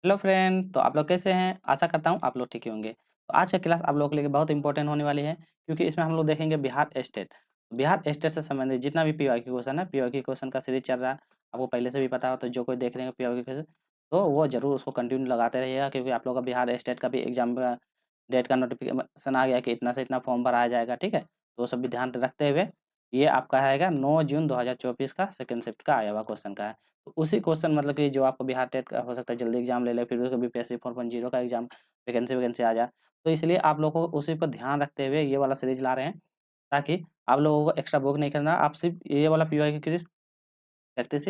Hello friend, तो आप लोग कैसे हैं? आशा करता हूँ आप लोग ठीक ही होंगे। तो आज का क्लास आप लोगों के लिए बहुत इंपॉर्टेंट होने वाली है, क्योंकि इसमें हम लोग देखेंगे बिहार स्टेट। बिहार स्टेट से संबंधित जितना भी पीवाईक्यू क्वेश्चन है, पीवाईक्यू क्वेश्चन का सीरीज चल रहा है। आपको पहले से भी पता हो, तो जो कोई देख रहे हैं पीवाईक्यू क्वेश्चन, तो वो ज़रूर उसको कंटिन्यू लगाते रहिएगा, क्योंकि आप लोग का बिहार स्टेट का भी एग्जाम का डेट का नोटिफिकेशन आ गया कि इतना से इतना फॉर्म भराया जाएगा, ठीक है? तो वो सब भी ध्यान रखते हुए ये आपका आएगा 9 जून 2024 का सेकंड शिफ्ट का आया हुआ क्वेश्चन का है। तो उसी क्वेश्चन मतलब कि जो आपको बिहार टेट का हो सकता है जल्दी एग्जाम ले ले, फिर उसका बीपीएससी 4.0 का एग्जाम वैकेंसी आ जाए। तो इसलिए आप लोगों को उसी पर ध्यान रखते हुए ये वाला सीरीज ला रहे हैं, ताकि आप लोगों को एक्स्ट्रा वर्क नहीं करना। आप सिर्फ ये वाला पीवाई की प्रैक्टिस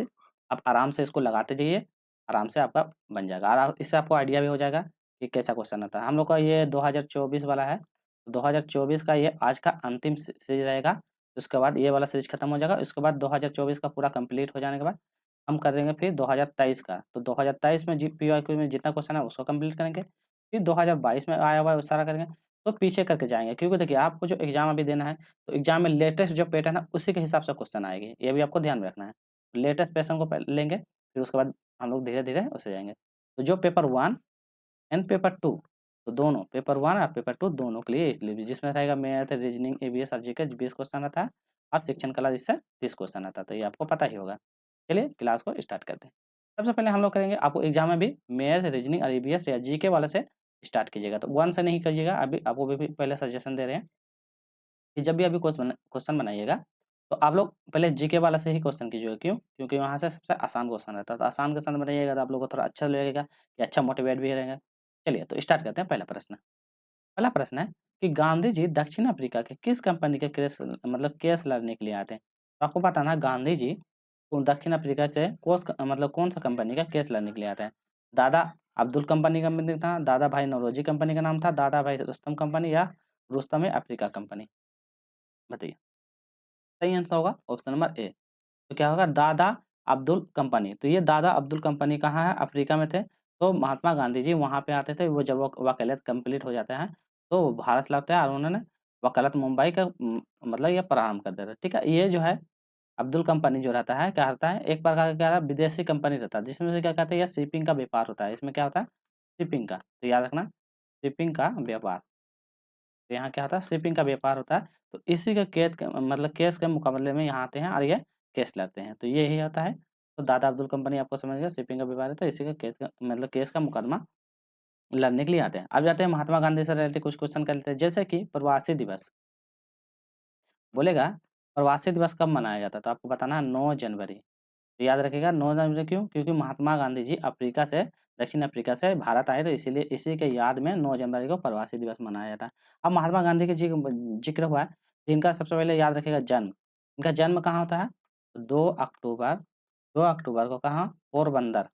आप आराम से इसको लगाते जाइए, आराम से आपका बन जाएगा और इससे आपको आइडिया भी हो जाएगा कि कैसा क्वेश्चन आता है। हम लोग का ये 2024 वाला है, 2024 का ये आज का अंतिम सीरीज रहेगा। उसके बाद ये वाला सीरीज खत्म हो जाएगा, उसके बाद 2024 का पूरा कंप्लीट हो जाने के बाद हम करेंगे फिर 2023 का। तो 2023 में पीवाईक्यू में जितना क्वेश्चन है उसको कंप्लीट करेंगे, फिर 2022 में आया हुआ है वो सारा करेंगे। तो पीछे करके जाएंगे, क्योंकि देखिए आपको जो एग्जाम अभी देना है, तो एग्जाम में लेटेस्ट जो पैटर्न है उसी के हिसाब से क्वेश्चन आएंगे, ये भी आपको ध्यान में रखना है। लेटेस्ट पेशन को पहले लेंगे, फिर उसके बाद हम लोग धीरे-धीरे उससे जाएँगे। तो जो पेपर 1 एंड पेपर 2, तो दोनों पेपर 1 और पेपर 2 दोनों के लिए इसलिए भी जिसमें रहेगा मैथ, रीजनिंग, ईवीएस और जीके 20 क्वेश्चन आता है और शिक्षण कला जिससे 30 क्वेश्चन आता है, तो ये आपको पता ही होगा। चलिए क्लास को स्टार्ट करते हैं। सबसे पहले हम लोग करेंगे, आपको एग्जाम में भी मैथ, रीजनिंग और ईवीएस या जीके वाले से स्टार्ट कीजिएगा। तो 1 से नहीं करिएगा, अभी आपको भी पहले सजेशन दे रहे हैं कि जब भी अभी क्वेश्चन बनाइएगा, तो आप लोग पहले जीके वाला से ही क्वेश्चन कीजिएगा। क्यों? क्योंकि वहाँ से सबसे आसान क्वेश्चन रहता है। तो आसान क्वेश्चन बनाइएगा तो आप लोगों को थोड़ा अच्छा लगेगा कि अच्छा मोटिवेट भी रहेगा। चलिए तो स्टार्ट करते हैं पहला प्रश्न। पहला प्रश्न है कि गांधी जी दक्षिण अफ्रीका के किस कंपनी के केस लड़ने के लिए आए थे? तो आपको पता ना गांधी जी को दक्षिण अफ्रीका से कौन सा कंपनी का केस लड़ने के लिए आते हैं? दादा अब्दुल कंपनी था, दादा भाई नौरोजी कंपनी का नाम था, दादा भाई रुस्तम कंपनी या रुस्तम अफ्रीका कंपनी? बताइए। सही आंसर होगा ऑप्शन नंबर ए। तो क्या होगा? दादा अब्दुल कंपनी। तो ये दादा अब्दुल कंपनी कहाँ है? अफ्रीका में थे। तो महात्मा गांधी जी वहाँ पे आते थे, वो जब वकालत कंप्लीट हो जाते हैं, तो वो भारत लौटते हैं और उन्होंने वकालत मुंबई का मतलब ये प्रारंभ कर देते हैं, ठीक है? ये जो है अब्दुल कंपनी जो रहता है, क्या रहता है? एक प्रकार का क्या रहता है? विदेशी कंपनी रहता है, जिसमें से क्या कहते हैं? ये शिपिंग का व्यापार होता है। इसमें क्या होता है? शिपिंग का। तो याद रखना, शिपिंग का व्यापार। तो यहाँ क्या होता है? शिपिंग का व्यापार होता है। तो इसी का केस के मुकाबले में यहाँ आते हैं और ये केस लड़ते हैं। तो यही होता है। तो दादा अब्दुल कंपनी आपको समझ गया, शिपिंग का व्यापार है, तो इसी का केस का मुकदमा लड़ने के लिए आते हैं। अब जाते हैं महात्मा गांधी से रिलेटेड कुछ क्वेश्चन कर लेते हैं, जैसे कि प्रवासी दिवस। बोलेगा प्रवासी दिवस कब मनाया जाता है? तो आपको बताना है 9 जनवरी। तो याद रखिएगा 9 जनवरी क्यों? क्योंकि महात्मा गांधी जी दक्षिण अफ्रीका से भारत आए, तो इसीलिए इसी के याद में 9 जनवरी को प्रवासी दिवस मनाया जाता है। अब महात्मा गांधी के ज़िक्र हुआ है, तो इनका सबसे पहले याद रखिएगा जन्म। इनका जन्म कहाँ होता है? 2 अक्टूबर 2 अक्टूबर को कहाँ? पोरबंदर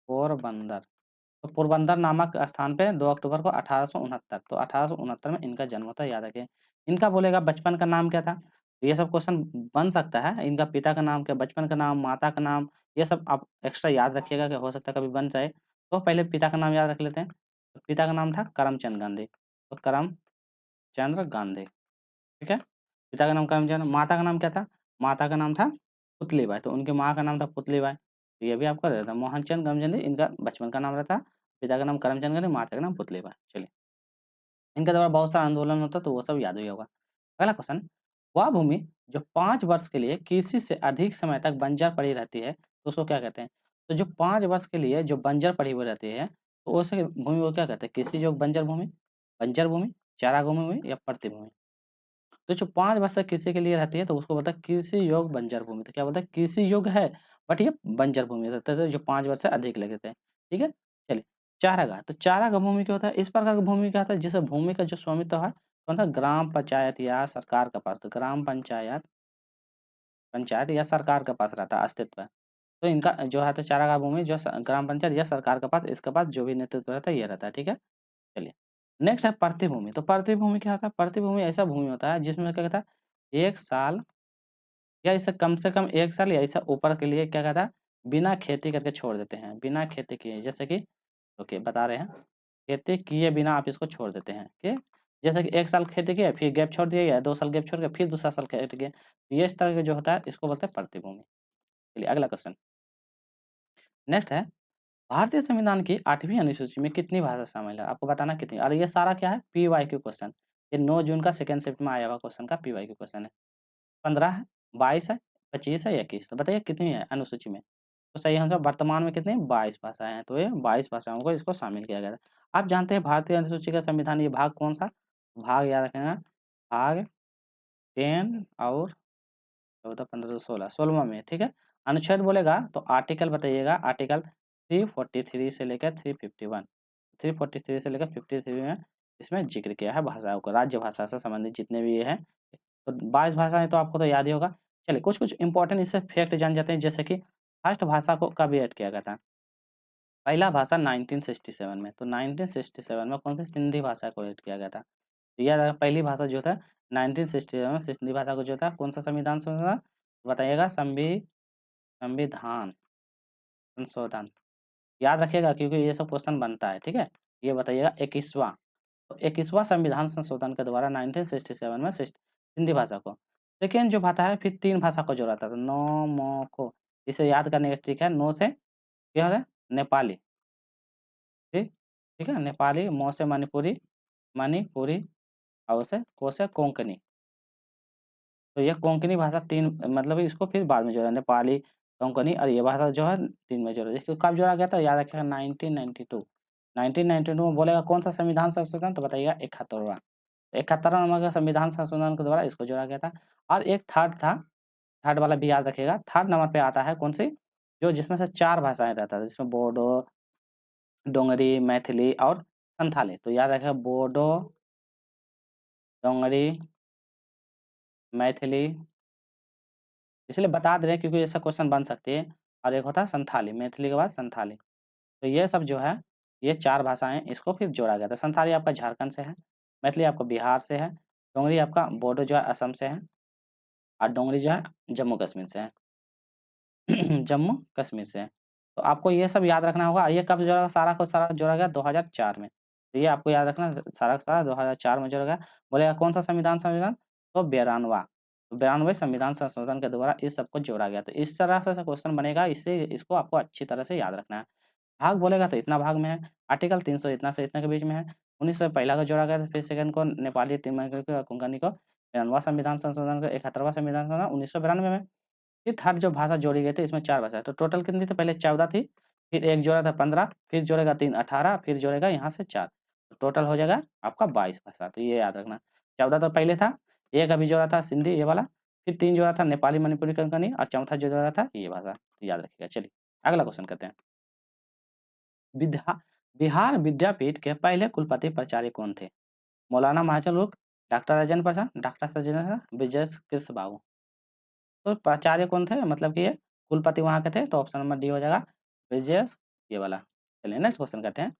पोरबंदर। तो पोरबंदर नामक स्थान पे 2 अक्टूबर को 1869, तो 1869 में इनका जन्म होता है, याद रखिए। इनका बोलेगा बचपन का नाम क्या था? तो ये सब क्वेश्चन बन सकता है। इनका पिता का नाम क्या, बचपन का नाम, माता का नाम, ये सब आप एक्स्ट्रा याद रखिएगा कि हो सकता है कभी बन जाए। तो पहले पिता का नाम याद रख लेते हैं। तो पिता का नाम था करमचंद गांधी, तो करमचंद्र गांधी, ठीक है? पिता का नाम करमचंद, माता का नाम क्या था? माता का नाम था पुतलीबाई, तो उनकी माँ का नाम था पुतलीबाई। तो ये भी आपका रहता है मोहनचंद करमचंद, इनका बचपन का नाम रहता, पिता का नाम करमचंद गांधी, माता का नाम पुतलीबाई। चलिए, इनके द्वारा बहुत सारा आंदोलन होता तो वो सब याद ही होगा। अगला क्वेश्चन, वह भूमि जो 5 वर्ष के लिए कृषि से अधिक समय तक बंजर पड़ी रहती है, तो उसको क्या कहते हैं? तो जो 5 वर्ष के लिए जो बंजर पड़ी हुई रहती है, तो उस भूमि को क्या कहते हैं? कृषि योग्य बंजर भूमि, चारागाह भूमि या प्रति भूमि? तो जो 5 वर्ष तक कृषि के लिए रहती है, तो उसको बोलता है कृषि योग्य बंजर भूमि। तो क्या बोलता है? कृषि योग्य है, बट ये बंजर भूमि रहता है, जो 5 वर्ष से अधिक लगे थे। ठीक है? चलिए, चारागाह। तो चारागाह भूमि क्या होता है? इस प्रकार की भूमि क्या होता है? जिस भूमि का जो स्वामित्व है, कौन सा? ग्राम पंचायत या सरकार के पास। तो ग्राम पंचायत पंचायत या सरकार के पास रहता है अस्तित्व है। तो इनका जो है तो चारागाह भूमि जो ग्राम पंचायत या सरकार के पास, इसके पास जो भी नेतृत्व रहता है, ये रहता है। ठीक है? चलिए, नेक्स्ट है प्रतिभूमि। तो प्रतिभूमि क्या होता है? प्रतिभूमि ऐसा भूमि होता है जिसमें क्या कहता है, 1 साल या इससे कम से कम 1 साल या इससे ऊपर के लिए क्या कहता है, बिना खेती करके छोड़ देते हैं, बिना खेती किए। जैसे कि ओके बता रहे हैं, खेती किए बिना आप इसको छोड़ देते हैं, ठीक? जैसे कि 1 साल खेती किए, फिर गैप छोड़ दिए, या 2 साल गैप छोड़ के फिर दूसरा साल खेती किए। ये इस तरह का जो होता है, इसको बोलते हैं प्रतिभूमि। चलिए अगला क्वेश्चन। नेक्स्ट है, भारतीय संविधान की 8वीं अनुसूची में कितनी भाषा शामिल है? आपको बताना कितनी और ये सारा क्या है? PYQ question. ये 9 जून का सेकंड शिफ्ट में आया हुआ क्वेश्चन का पीवाईक्यू क्वेश्चन है। 15 है, 22 है, 25 है या 21? तो बताइए कितनी है अनुसूची में? तो सही आंसर वर्तमान में कितनी 22 भाषाएँ हैं, तो ये 22 भाषाओं को इसको शामिल किया गया था। आप जानते हैं भारतीय अनुसूची का संविधान ये भाग कौन-सा? भाग याद रखना, भाग 10 और 14, 15, 16, 16वां में, ठीक है? अनुच्छेद बोलेगा तो आर्टिकल बताइएगा, आर्टिकल 343 से लेकर 351, 343 से लेकर 53 में इसमें ज़िक्र किया है भाषाओं को, राज्य भाषा से संबंधित जितने भी ये हैं। तो 22 भाषाएँ तो आपको तो याद ही होगा। चलिए कुछ-कुछ इम्पोर्टेंट इससे फैक्ट जान जाते हैं, जैसे कि फर्स्ट भाषा को कब ऐड किया गया था? पहला भाषा 1967 में, तो 1967 में कौन सी सिंधी भाषा को ऐड किया गया था? तो याद रखना पहली भाषा जो था 1967 में सिंधी भाषा को जो था कौन-सा संविधान संशोधन बताइएगा? संविधान संशोधन। याद रखिएगा क्योंकि ये सब क्वेश्चन बनता है, ठीक है? ये बताइएगा 21वां, तो 21वां संविधान संशोधन के द्वारा 1967 में सिंधी भाषा को। सेकंड जो भाषा है फिर 3 भाषा को जोड़ा था, तो नो, मो, को। इसे याद करने का ट्रिक है, नो से क्या है? नेपाली, ठीक? ठीक है? नेपाली, मो से मणिपुरी, मणिपुरी और से को से कोंकणी। तो ये कोंकणी भाषा 3 मतलब इसको फिर बाद में जोड़ा, नेपाली, कोंकणी और ये भाषा जो है 3 में जोड़ा। इसको कब जोड़ा गया था? याद रखिएगा 1992। 1992 में बोलेगा कौन-सा संविधान संशोधन? तो बताइएगा 71वां। 71वां नंबर का संविधान संशोधन के द्वारा इसको जोड़ा गया था। और एक थर्ड था, थर्ड वाला भी याद रखिएगा। थर्ड नंबर पे आता है कौन-सी? जो जिसमें से 4 भाषाएँ रहता है, जिसमें बोडो, डोंगरी, मैथिली और संथाली। तो याद रखिएगा बोडो, डोंगरी, मैथिली, इसलिए बता दे रहे हैं क्योंकि ऐसा क्वेश्चन बन सकती है। और एक होता है संथाली, मैथिली के बाद संथाली। तो ये सब जो है, ये 4 भाषाएँ इसको फिर जोड़ा गया था। संथाली आपका झारखंड से है, मैथिली आपका बिहार से है, डोंगरी आपका बोडो जो है असम से है और डोंगरी जो है जम्मू कश्मीर से है। जम्मू कश्मीर से है। तो आपको ये सब याद रखना होगा। ये कब जोड़ा सारा का सारा जोड़ा गया? 2004 में। तो ये आपको याद रखना सारा का सारा 2004 में जोड़ा गया। बोलेगा कौन-सा संविधान संशोधन? तो 92वां। 92वें संविधान संशोधन के द्वारा इस सबको जोड़ा गया। तो इस तरह से क्वेश्चन बनेगा, इससे इसको आपको अच्छी तरह से याद रखना है। भाग बोलेगा तो इतना भाग में है, आर्टिकल 300 इतना से इतना के बीच में है, 1900 पहला को जोड़ा गया था, फिर सेकंड को नेपाली, तिमोरी को, कोंकणी को 92वां संविधान संशोधन को 71वां संविधान संशोधन 1992 में। ये थर्ड जो भाषा जोड़ी गई थी इसमें 4 भाषा है, तो टोटल कितनी थी? पहले 14 थी, फिर 1 जोड़ा था 15, फिर जोड़ेगा 3 18, फिर जोड़ेगा यहाँ से 4, तो टोटल हो जाएगा आपका 22 भाषा। तो ये याद रखना, 14 तो पहले था, 1 अभी जोड़ा था सिंधी ये वाला, फिर 3 जोड़ा था नेपाली, मणिपुरी, कोंकणी और चौथा जो जोड़ा था ये भाषा, तो याद रखिएगा। चलिए अगला क्वेश्चन करते हैं। विद्या बिहार विद्यापीठ के पहले कुलपति प्राचार्य कौन थे? मौलाना महाचल डॉक्टर राजेंद्र प्रसाद, डॉक्टर सज्जनर, विजय कृष्ण बाबू। तो प्राचार्य कौन थे? मतलब कि ये कुलपति वहाँ के थे, तो ऑप्शन नंबर डी हो जाएगा विजयस ये वाला। चलिए नेक्स्ट क्वेश्चन करते हैं।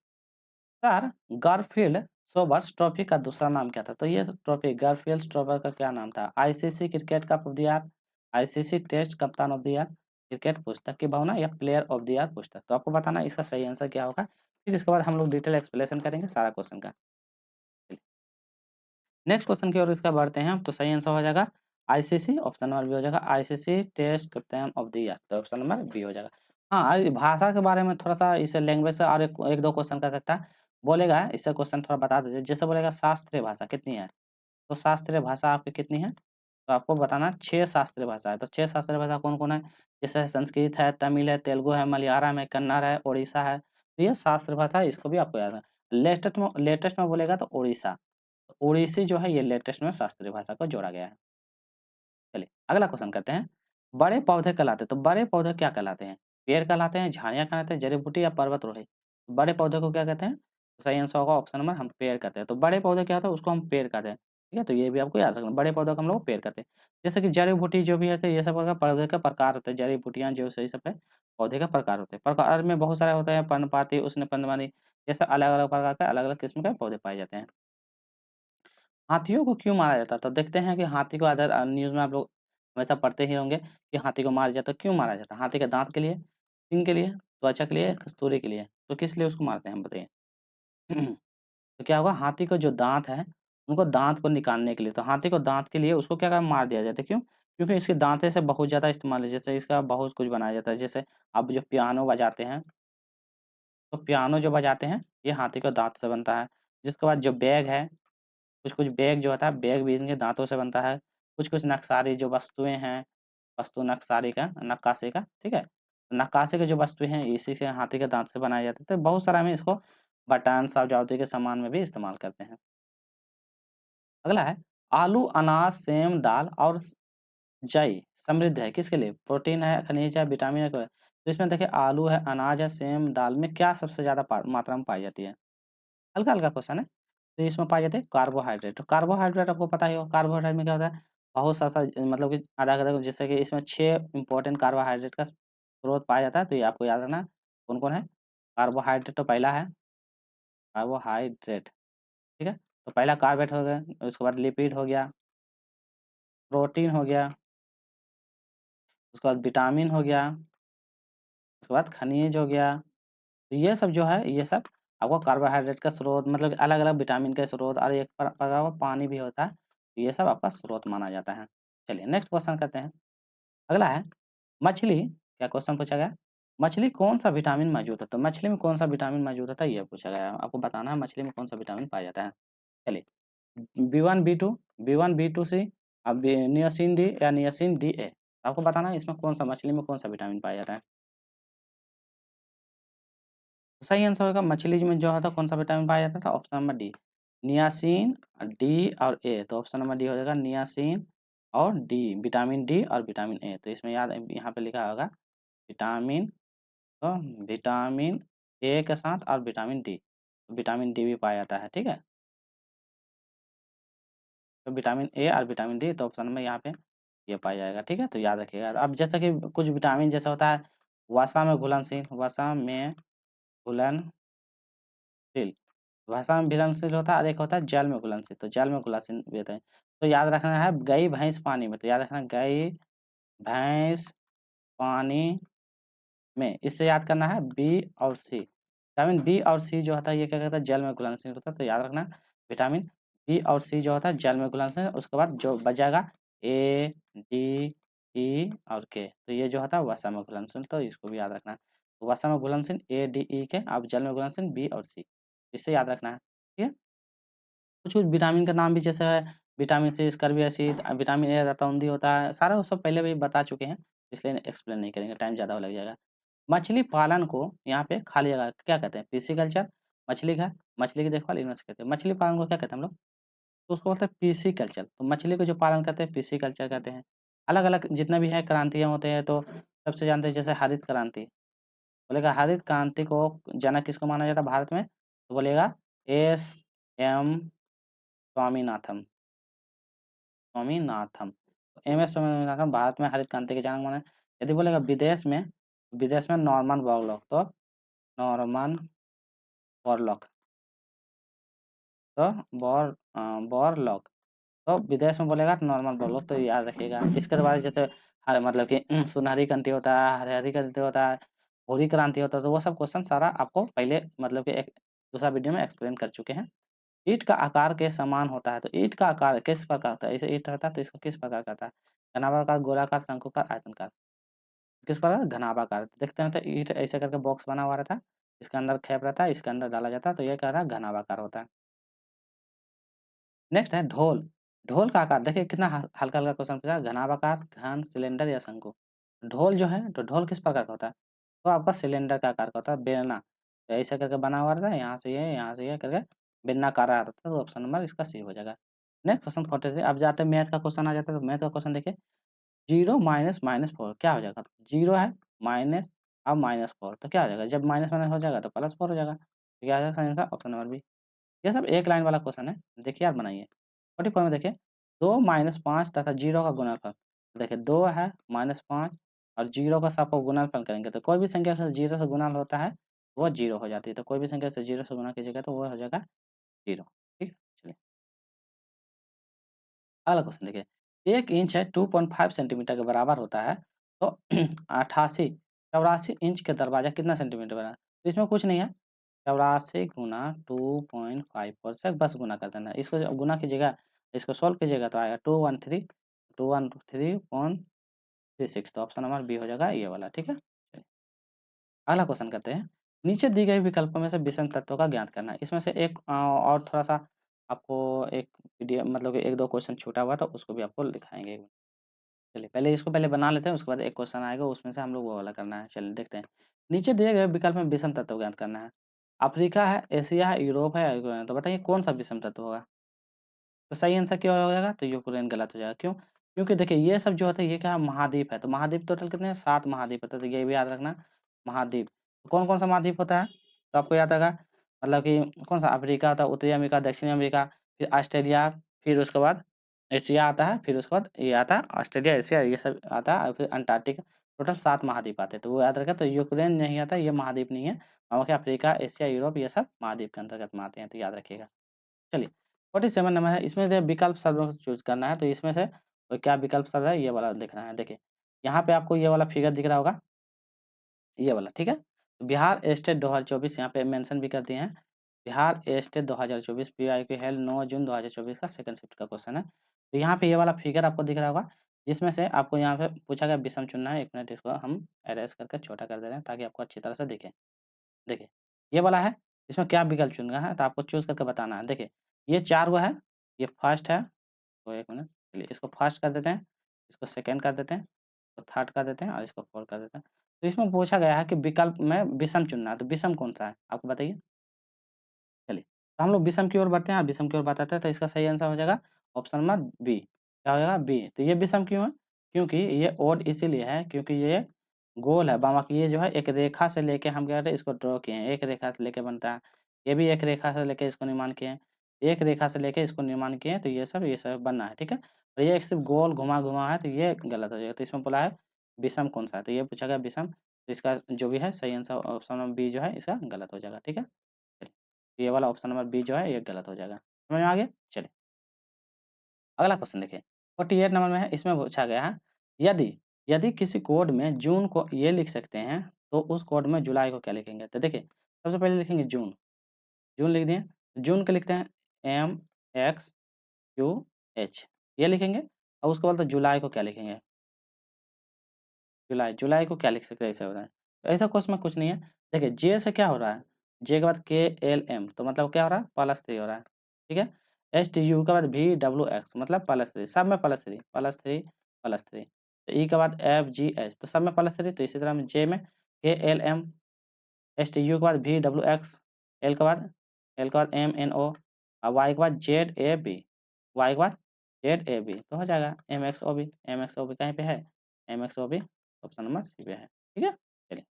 सर गारफील्ड सोबर्स ट्रॉफी का दूसरा नाम क्या था? तो ये ट्रॉफी गारफील्ड सोबर्स का क्या नाम था? ICC cricket cup of the year, ICC test कप्तान ऑफ द ईयर, क्रिकेट पुस्तक की भावना या प्लेयर ऑफ द ईयर पुस्तक। तो आपको बताना इसका सही आंसर क्या होगा। फिर इसके बाद हम लोग डिटेल एक्सप्लेनेशन करेंगे सारा क्वेश्चन का। नेक्स्ट क्वेश्चन की ओर इसका बढ़ते हैं, तो सही आंसर हो जाएगा आईसीसी, ऑप्शन नंबर बी हो जाएगा ICC test captain of the year, तो ऑप्शन नंबर बी हो जाएगा। हाँ, भाषा के बारे में थोड़ा-सा इसे लैंग्वेज से और एक 2 क्वेश्चन कर सकता है। बोलेगा इससे क्वेश्चन थोड़ा बता दीजिए, जैसे बोलेगा शास्त्रीय भाषा कितनी है? तो शास्त्रीय भाषा आपकी कितनी है? तो आपको बताना 6 शास्त्रीय भाषा है, तो 6 शास्त्रीय भाषा कौन-कौन है? जैसे संस्कृत है, तमिल है, तेलुगु है, मलयालम है, कन्नड़ है, ओडिशा है। तो ये शास्त्रीय भाषा है, इसको भी आपको याद रखना। लेटेस्ट में बोलेगा तो ओडिशा। ओडिसी जो है ये लेटेस्ट में शास्त्रीय भाषा को जोड़ा गया है। चलिए अगला क्वेश्चन करते हैं। बड़े पौधे कहलाते हैं, तो बड़े पौधे क्या कहलाते हैं? पेड़ कहलाते हैं, झाड़ियाँ कहलाते हैं, जड़ी-बूटी या पर्वतरोही? बड़े पौधे को क्या कहते हैं? तो सही आंसर होगा ऑप्शन नंबर हम पेड़ कहते हैं। तो बड़े पौधे क्या होता है? उसको हम पेड़ कहते हैं। ठीक है? तो ये भी आपको याद रखना, बड़े पौधों को हम लोग पेड़ कहते हैं। जैसे कि जड़ी-बूटी जो भी होते हैं ये सब का पौधे का प्रकार होते हैं। जड़ी-बूटियाँ जो सही सब है पौधे का प्रकार होते हैं। प्रकार में बहुत सारे होते हैं, पर्णपाती, उष्णकटिबंधीय, जैसे अलग-अलग प्रकार के अलग-अलग किस्म के पौधे पाए जाते हैं। हाथियों को क्यों मारा जाता है? तो देखते हैं कि हाथी को न्यूज़ में आप लोग हमेशा पढ़ते ही होंगे कि हाथी को मारा जाता है। क्यों मारा जाता है? हाथी के दाँत के लिए, सींग के लिए, त्वचा के लिए, कस्तूरी के लिए। तो किस लिए उसको मारते हैं हम बताइए? तो क्या होगा हाथी का जो दाँत है, उनको दाँत को निकालने के लिए, तो हाथी को दाँत के लिए उसको क्या मार दिया जाता है, क्यों? क्योंकि इसके दाँते से बहुत ज़्यादा इस्तेमाल है, जैसे इसका बहुत कुछ बनाया जाता है, जैसे आप जो पियानो बजाते हैं तो पियानो जो बजाते हैं ये हाथी के दाँत से बनता है। जिसके बाद जो बैग है, कुछ-कुछ बैग जो होता है, बैग भी इनके दाँतों से बनता है। कुछ-कुछ नक्शारी जो वस्तुएँ हैं, वस्तु नक्शारी का नक्काशी का, ठीक है? नक्काशी की जो वस्तुएँ हैं इसी के हाथी के दाँत से बनाए जाते थे। बहुत सारा में इसको बटन, सजावटी के सामान में भी इस्तेमाल करते हैं। अगला है आलू, अनाज, सेम, दाल और जई समृद्ध है, किसके लिए? प्रोटीन है, खनिज है, विटामिन है, तो इसमें देखिए आलू है, अनाज है, सेम, दाल में क्या सबसे ज़्यादा मात्रा में पाई जाती है? हल्का-हल्का क्वेश्चन है। तो इसमें पाए जाते हैं कार्बोहाइड्रेट। तो कार्बोहाइड्रेट आपको पता ही होगा, कार्बोहाइड्रेट में क्या होता है? बहुत सा मतलब कि आधा-आधा जैसे कि इसमें 6 इम्पोर्टेंट कार्बोहाइड्रेट का स्रोत पाया जाता है, तो ये आपको याद रखना है। कौन-कौन है? कार्बोहाइड्रेट तो पहला है, कार्बोहाइड्रेट, ठीक है? तो पहला कार्बेट हो गया, उसके बाद लिपिड हो गया, प्रोटीन हो गया, उसके बाद विटामिन हो गया, उसके बाद खनिज हो गया। तो ये सब जो है, ये सब आपको कार्बोहाइड्रेट का स्रोत मतलब अलग-अलग विटामिन के स्रोत और एक प्रकार का पानी भी होता है। तो ये सब आपका स्रोत माना जाता है। चलिए नेक्स्ट क्वेश्चन करते हैं। अगला है मछली क्या क्वेश्चन पूछा गया? मछली कौन-सा विटामिन मौजूद होता है? तो मछली में कौन-सा विटामिन मौजूद होता है ये पूछा गया है। आपको बताना है मछली में कौन-सा विटामिन पाया जाता है। चलिए B one, B two, B one, B two C B niacin D या नियासिन डी-ए। आपको बताना है इसमें कौन-सा मछली में कौन-सा विटामिन पाया जाता है। सही आंसर होगा मछली में जो होता है कौन-सा विटामिन पाया जाता था? Option number D, niacin, D और ए। तो ऑप्शन नंबर डी हो जाएगा नियासिन और डी, विटामिन डी और विटामिन ए। तो इसमें याद यहाँ पे लिखा होगा विटामिन तो विटामिन ए के साथ और विटामिन डी। विटामिन डी भी पाया जाता है, ठीक है? तो विटामिन ए और विटामिन डी तो ऑप्शन में यहाँ पे ये पाया जाएगा, ठीक है? तो याद रखिएगा। अब जैसा कि कुछ विटामिन जैसा होता है वसा में घुलनशील भाषा में घुलनशील होता है और एक होता है जल में घुलनशील, तो जल में घुलनशील भी होता है। तो याद रखना है गई भैंस पानी में, तो याद रखना गई भैंस पानी में, इससे याद करना है बी और सी। विटामिन बी और सी जो होता है ये क्या कहता है जल में घुलनशील होता है, तो याद रखना विटामिन बी और सी जो होता है जल में घुलनशील, उसके बाद जो बच जाएगा ए, डी, ई और के, तो ये जो होता है वसा में घुलनशील, तो इसको भी याद रखना है। तो वसा में घुलनशील ए, डी, ई के, अब जल में घुलनशील बी और सी, इससे याद रखना है, ठीक है? कुछ-कुछ विटामिन का नाम भी जैसे है vitamin C, scurvy acid vitamin A रतौंधी होता है, सारा वो सब पहले भी बता चुके हैं, इसलिए एक्सप्लेन नहीं करेंगे, टाइम ज़्यादा लग जाएगा। मछली पालन को यहाँ पे खाली जगह क्या कहते हैं? पिसीकल्चर, मछली घर, मछली की देखभाल इनमें से कहते हैं। मछली पालन को क्या कहते हैं हम लोग? तो उसको बोलते हैं पिसीकल्चर, तो मछली को जो पालन करते हैं पिसीकल्चर कहते हैं। अलग-अलग जितने भी हैं क्रांतियाँ होते हैं तो सबसे जानते हैं जैसे हरित क्रांति, बोलेगा हरित क्रांति को जनक किसको माना जाता है भारत में? तो बोलिएगा S. M. Swaminathan. Swaminathan. M S Swaminathan Bharat में हरित क्रांति के जनक माने। यदि बोलेगा विदेश में नॉर्मन बोरलॉग, तो नॉर्मन बोरलॉग, तो बोरलॉग, तो विदेश में बोलेगा तो नॉर्मन बोरलॉग, तो याद रखिएगा। इसके बाद जैसे हर मतलब कि सुनहरी क्रांति होता है, हरिहरी क्रांति होता है, भूरी क्रांति होता है, तो वो सब क्वेश्चन सारा आपको पहले मतलब कि एक दूसरा वीडियो में एक्सप्लेन कर चुके हैं। ईंट का आकार के समान होता है, तो ईंट का आकार किस प्रकार का होता है? जैसे ईंट रहता है तो इसको किस प्रकार का होता है? घनाभार, गोलाकार, शंक्वाकार, आयताकार। किस प्रकार? घनाभाकार। देखते हैं तो ईंट ऐसे करके बॉक्स बना हुआ रहता है, इसके अंदर खैप रहता है, इसके अंदर डाला जाता है, तो ये क्या रहता है? घनाभाकार होता है। नेक्स्ट है ढोल। ढोल का आकार देखिए कितना हल्का-हल्का क्वेश्चन पूछा है, घनाभाकार, घन, सिलेंडर या शंकु। ढोल जो है, तो ढोल किस प्रकार का होता है? तो आपका सिलेंडर का आकार का होता है, बेलना। तो ऐसे करके बना हुआ रहता है, यहाँ से ये करके बेलनाकार रहता है, तो ऑप्शन नंबर इसका सी हो जाएगा। नेक्स्ट क्वेश्चन 43 अब जाते हैं मैथ का क्वेश्चन आ जाता है, तो मैथ का क्वेश्चन देखिए 0 माइनस माइनस 4 क्या हो जाएगा? 0 है माइनस अब -4 तो क्या हो जाएगा? जब माइनस-माइनस हो जाएगा तो +4 हो जाएगा। तो क्या आ जाएगा आंसर? Option number B. ये सब एक लाइन वाला क्वेश्चन है, देखिए आप बनाइए। 44 में देखिए 2 माइनस 5 तथा 0 का गुणनफल। देखिए 2 है माइनस 5 और 0 का सबको गुणनफल करेंगे तो कोई भी संख्या से 0 से गुणा होता है, वो 0 हो जाती है। तो कोई भी संख्या से 0 से गुणा कीजिएगा तो वो हो जाएगा 0 ठीक है? चलिए अगला क्वेश्चन देखिए, 1 इंच है 2.5 सेंटीमीटर के बराबर होता है, तो 88 84 इंच का दरवाज़ा कितना सेंटीमीटर बना है? तो इसमें कुछ नहीं है, 84 गुना 2.5 पर से बस गुना कर देना है। इसको जब गुना कीजिएगा, इसको सॉल्व कीजिएगा तो आएगा 213.36 तो ऑप्शन नंबर बी हो जाएगा ये वाला, ठीक है? चलिए, अगला क्वेश्चन करते हैं। नीचे दी गई विकल्पों में से विषम तत्वों का ज्ञात करना है। इसमें से एक और थोड़ा-सा आपको एक पीडीएफ मतलब कि 1-2 क्वेश्चन छूटा हुआ था, उसको भी आपको लिखाएँगे। चलिए, पहले इसको पहले बना लेते हैं, उसके बाद एक क्वेश्चन आएगा, उसमें से हम लोग वो वाला करना है। चलिए देखते हैं। नीचे दिए गए विकल्प में विषम तत्व ज्ञात करना है। अफ्रीका है, एशिया है, यूरोप है, तो बताइए कौन-सा विषम तत्व होगा? तो सही आंसर क्या हो जाएगा? तो यूक्रेन गलत हो जाएगा। क्यों? क्योंकि देखिए ये सब जो होता है ये क्या है महाद्वीप है, तो महाद्वीप टोटल कितने हैं? 7 महाद्वीप होते हैं, तो ये भी याद रखना महाद्वीप। कौन-कौन सा महाद्वीप होता है? तो आपको याद होगा मतलब कि कौन-सा अफ्रीका होता है, उत्तरी अमेरिका, दक्षिणी अमेरिका, फिर ऑस्ट्रेलिया, फिर उसके बाद एशिया आता है, फिर उसके बाद ये आता है ऑस्ट्रेलिया, एशिया ये सब आता है और फिर अंटार्कटिका, टोटल 7 महाद्वीप आते हैं। तो वो याद रखें तो यूक्रेन नहीं आता, ये महाद्वीप नहीं है। बाकी अफ्रीका, एशिया, यूरोप ये सब महाद्वीप के अंतर्गत में आते हैं, तो याद रखिएगा। चलिए 47 नंबर है, इसमें से विकल्प शब्दों को चूज़ करना है, तो इसमें से क्या विकल्प शब्द है, ये वाला देखना है। देखिए, यहाँ पे आपको ये वाला फिगर दिख रहा होगा, ये वाला, ठीक है? बिहार स्टेट 2024 यहाँ पे मेंशन भी कर दिए हैं। बिहार स्टेट 2024 पीआईक्यू हेल्ड 9 जून 2024 का सेकंड शिफ्ट का क्वेश्चन है। तो यहाँ पे ये वाला फिगर आपको दिख रहा होगा, जिसमें से आपको यहाँ पे पूछा गया विषम चुनना है। 1 मिनट इसको हम इरेज़ करके छोटा कर दे रहे हैं, ताकि आपको अच्छी तरह से दिखे। देखिए, ये वाला है, इसमें क्या विकल्प चुनना है, तो आपको चूज़ करके बताना है। देखिए, ये 4 गो है, ये फर्स्ट है, तो 1 मिनट, चलिए इसको फर्स्ट कर देते हैं, इसको सेकंड कर देते हैं, इसको थर्ड कर देते हैं और इसको फोर्थ कर देते हैं। तो इसमें पूछा गया है कि विकल्प में विषम चुनना है, तो विषम कौन-सा है? आपको बताइए? चलिए, तो हम लोग विषम की ओर बढ़ते हैं और विषम की ओर बताते हैं, तो इसका सही आंसर हो जाएगा ऑप्शन नंबर बी। क्या हो जाएगा? बी। तो ये विषम क्यों है? क्योंकि ये ओड इसीलिए है क्योंकि ये गोल है, बाकी ये जो है एक रेखा से लेके हम क्या करते हैं इसको ड्रॉ किए हैं, एक रेखा से लेके बनता है। ये भी एक रेखा से लेके इसको निर्माण किए हैं, एक रेखा से लेके इसको निर्माण किए हैं, तो ये सब बना है, ठीक है? और ये एक सिर्फ़ गोल घुमा-घुमा है, तो ये गलत हो जाएगा। तो इसमें बोला है विषम कौन-सा है? तो ये पूछा गया विषम, तो इसका जो भी है सही आंसर ऑप्शन नंबर बी जो है इसका गलत हो जाएगा, ठीक है? चलिए, ये वाला ऑप्शन नंबर बी जो है ये गलत हो जाएगा। समझ में आ गया? चलिए, अगला क्वेश्चन देखिए, 48 नंबर में है, इसमें पूछा गया है, यदि यदि किसी कोड में जून को ये लिख सकते हैं, तो उस कोड में जुलाई को क्या लिखेंगे? तो देखिए, सबसे पहले लिखेंगे जून, जून लिख दिए, जून को लिखते हैं MXQH ये लिखेंगे और उसके बाद तो जुलाई को क्या लिखेंगे? जुलाई, जुलाई को क्या लिख सकते हैं ऐसा बताएँ? तो ऐसा क्वेश्चन में कुछ नहीं है। देखिए जे से क्या हो रहा है? जे के बाद KLM तो मतलब क्या हो रहा है? +3 हो रहा है, ठीक है? STU के बाद VWX मतलब +3 सब में +3 +3 +3 तो ई के बाद FGH तो सब में +3 तो इसी तरह में जे में KLM, STU के बाद VWX, एल के बाद MNO और वाई के बाद ZAB, वाई के बाद ZAB तो हो जाएगा MXOB, MXOB कहीं पे है? MXOB ऑप्शन नंबर सी पे है, ठीक है? चलिए,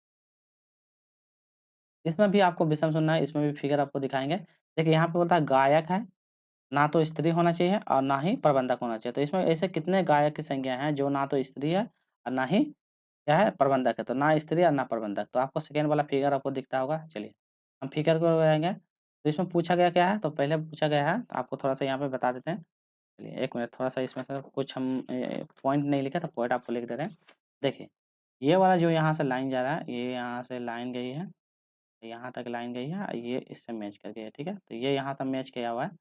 इसमें भी आपको विषम सुनना है, इसमें भी फिगर आपको दिखाएँगे। देखिए यहाँ पे बोलता है गायक है, ना तो स्त्री होना चाहिए और ना ही प्रबंधक होना चाहिए। तो इसमें ऐसे कितने गायक की संख्या हैं जो ना तो स्त्री है और ना ही क्या है प्रबंधक है, तो ना स्त्री और ना प्रबंधक। तो आपको सेकंड वाला फिगर आपको दिखता होगा। चलिए, हम फिगर को लगाएँगे। तो इसमें पूछा गया क्या है? तो पहले पूछा गया है, आपको थोड़ा-सा यहाँ पे बता देते हैं। चलिए 1 मिनट थोड़ा-सा इसमें से कुछ हम पॉइंट नहीं लिखे तो पॉइंट आपको लिख दे रहे हैं। देखिए, ये वाला जो यहाँ से लाइन जा रहा है, ये यहाँ से लाइन गई है, यहाँ तक लाइन गई है, ये इससे मैच कर गई है, ठीक है? तो ये यहाँ तक मैच किया हुआ है,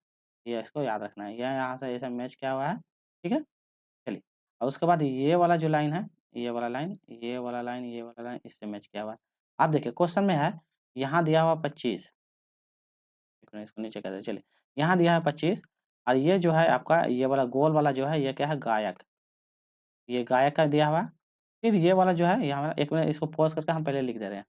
ये इसको याद रखना है। ये यहाँ से ऐसे मैच किया हुआ है, ठीक है? चलिए, और उसके बाद ये वाला जो लाइन है, ये वाला लाइन, ये वाला लाइन, ये वाला लाइन इससे मैच किया हुआ है। अब देखिए क्वेश्चन में है, यहाँ दिया हुआ 25 एक मिनट इसको नीचे कर दें चलिए, यहाँ दिया है 25 और ये जो है आपका ये वाला गोल वाला जो है, ये क्या है गायक। ये गायक का दिया हुआ है। फिर ये वाला जो है यहाँ 1 मिनट इसको पॉज़ करके हम पहले लिख दे रहे हैं।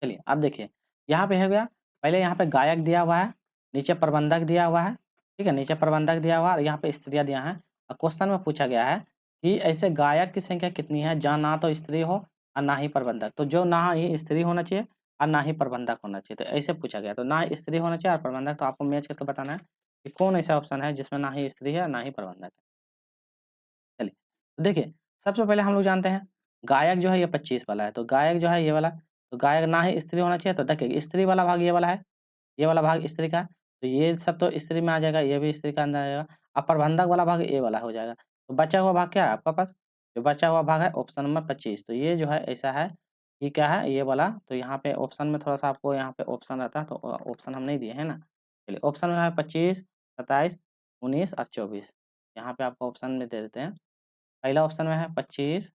चलिए, अब देखिए, यहाँ पे हो गया, पहले यहाँ पे गायक दिया हुआ है, नीचे प्रबंधक दिया हुआ है, ठीक है? नीचे प्रबंधक दिया हुआ है और यहाँ पे स्त्रियाँ दिया हैं और क्वेश्चन में पूछा गया है कि ऐसे गायक की संख्या कितनी है जहाँ ना तो स्त्री हो और ना ही प्रबंधक। तो जो ना ही स्त्री होना चाहिए और ना ही प्रबंधक होना चाहिए, तो ऐसे पूछा गया। तो ना स्त्री होना चाहिए और प्रबंधक, तो आपको मैच करके बताना है कि कौन ऐसा ऑप्शन है जिसमें ना ही स्त्री है, ना ही प्रबंधक है। चलिए, तो देखिए, सबसे पहले हम लोग जानते हैं, गायक जो है ये 25 वाला है, तो गायक जो है ये वाला, तो गायक ना ही स्त्री होना चाहिए, तो देखिए स्त्री वाला भाग ये वाला है, ये वाला भाग स्त्री का है, तो ये सब तो स्त्री में आ जाएगा, ये भी स्त्री का अंदर आ जाएगा। अब प्रबंधक वाला भाग ये वाला हो जाएगा, तो बचा हुआ भाग क्या है आपके पास? जो बचा हुआ भाग है ऑप्शन नंबर 25 तो ये जो है ऐसा है, ये क्या है? ये वाला, तो यहाँ पे ऑप्शन में थोड़ा-सा आपको यहाँ पे ऑप्शन रहता है, तो ऑप्शन हम नहीं दिए हैं ना। चलिए, ऑप्शन में है 25, 27, 19 और 24 यहाँ पे आपको ऑप्शन में दे देते हैं। पहला ऑप्शन में है 25,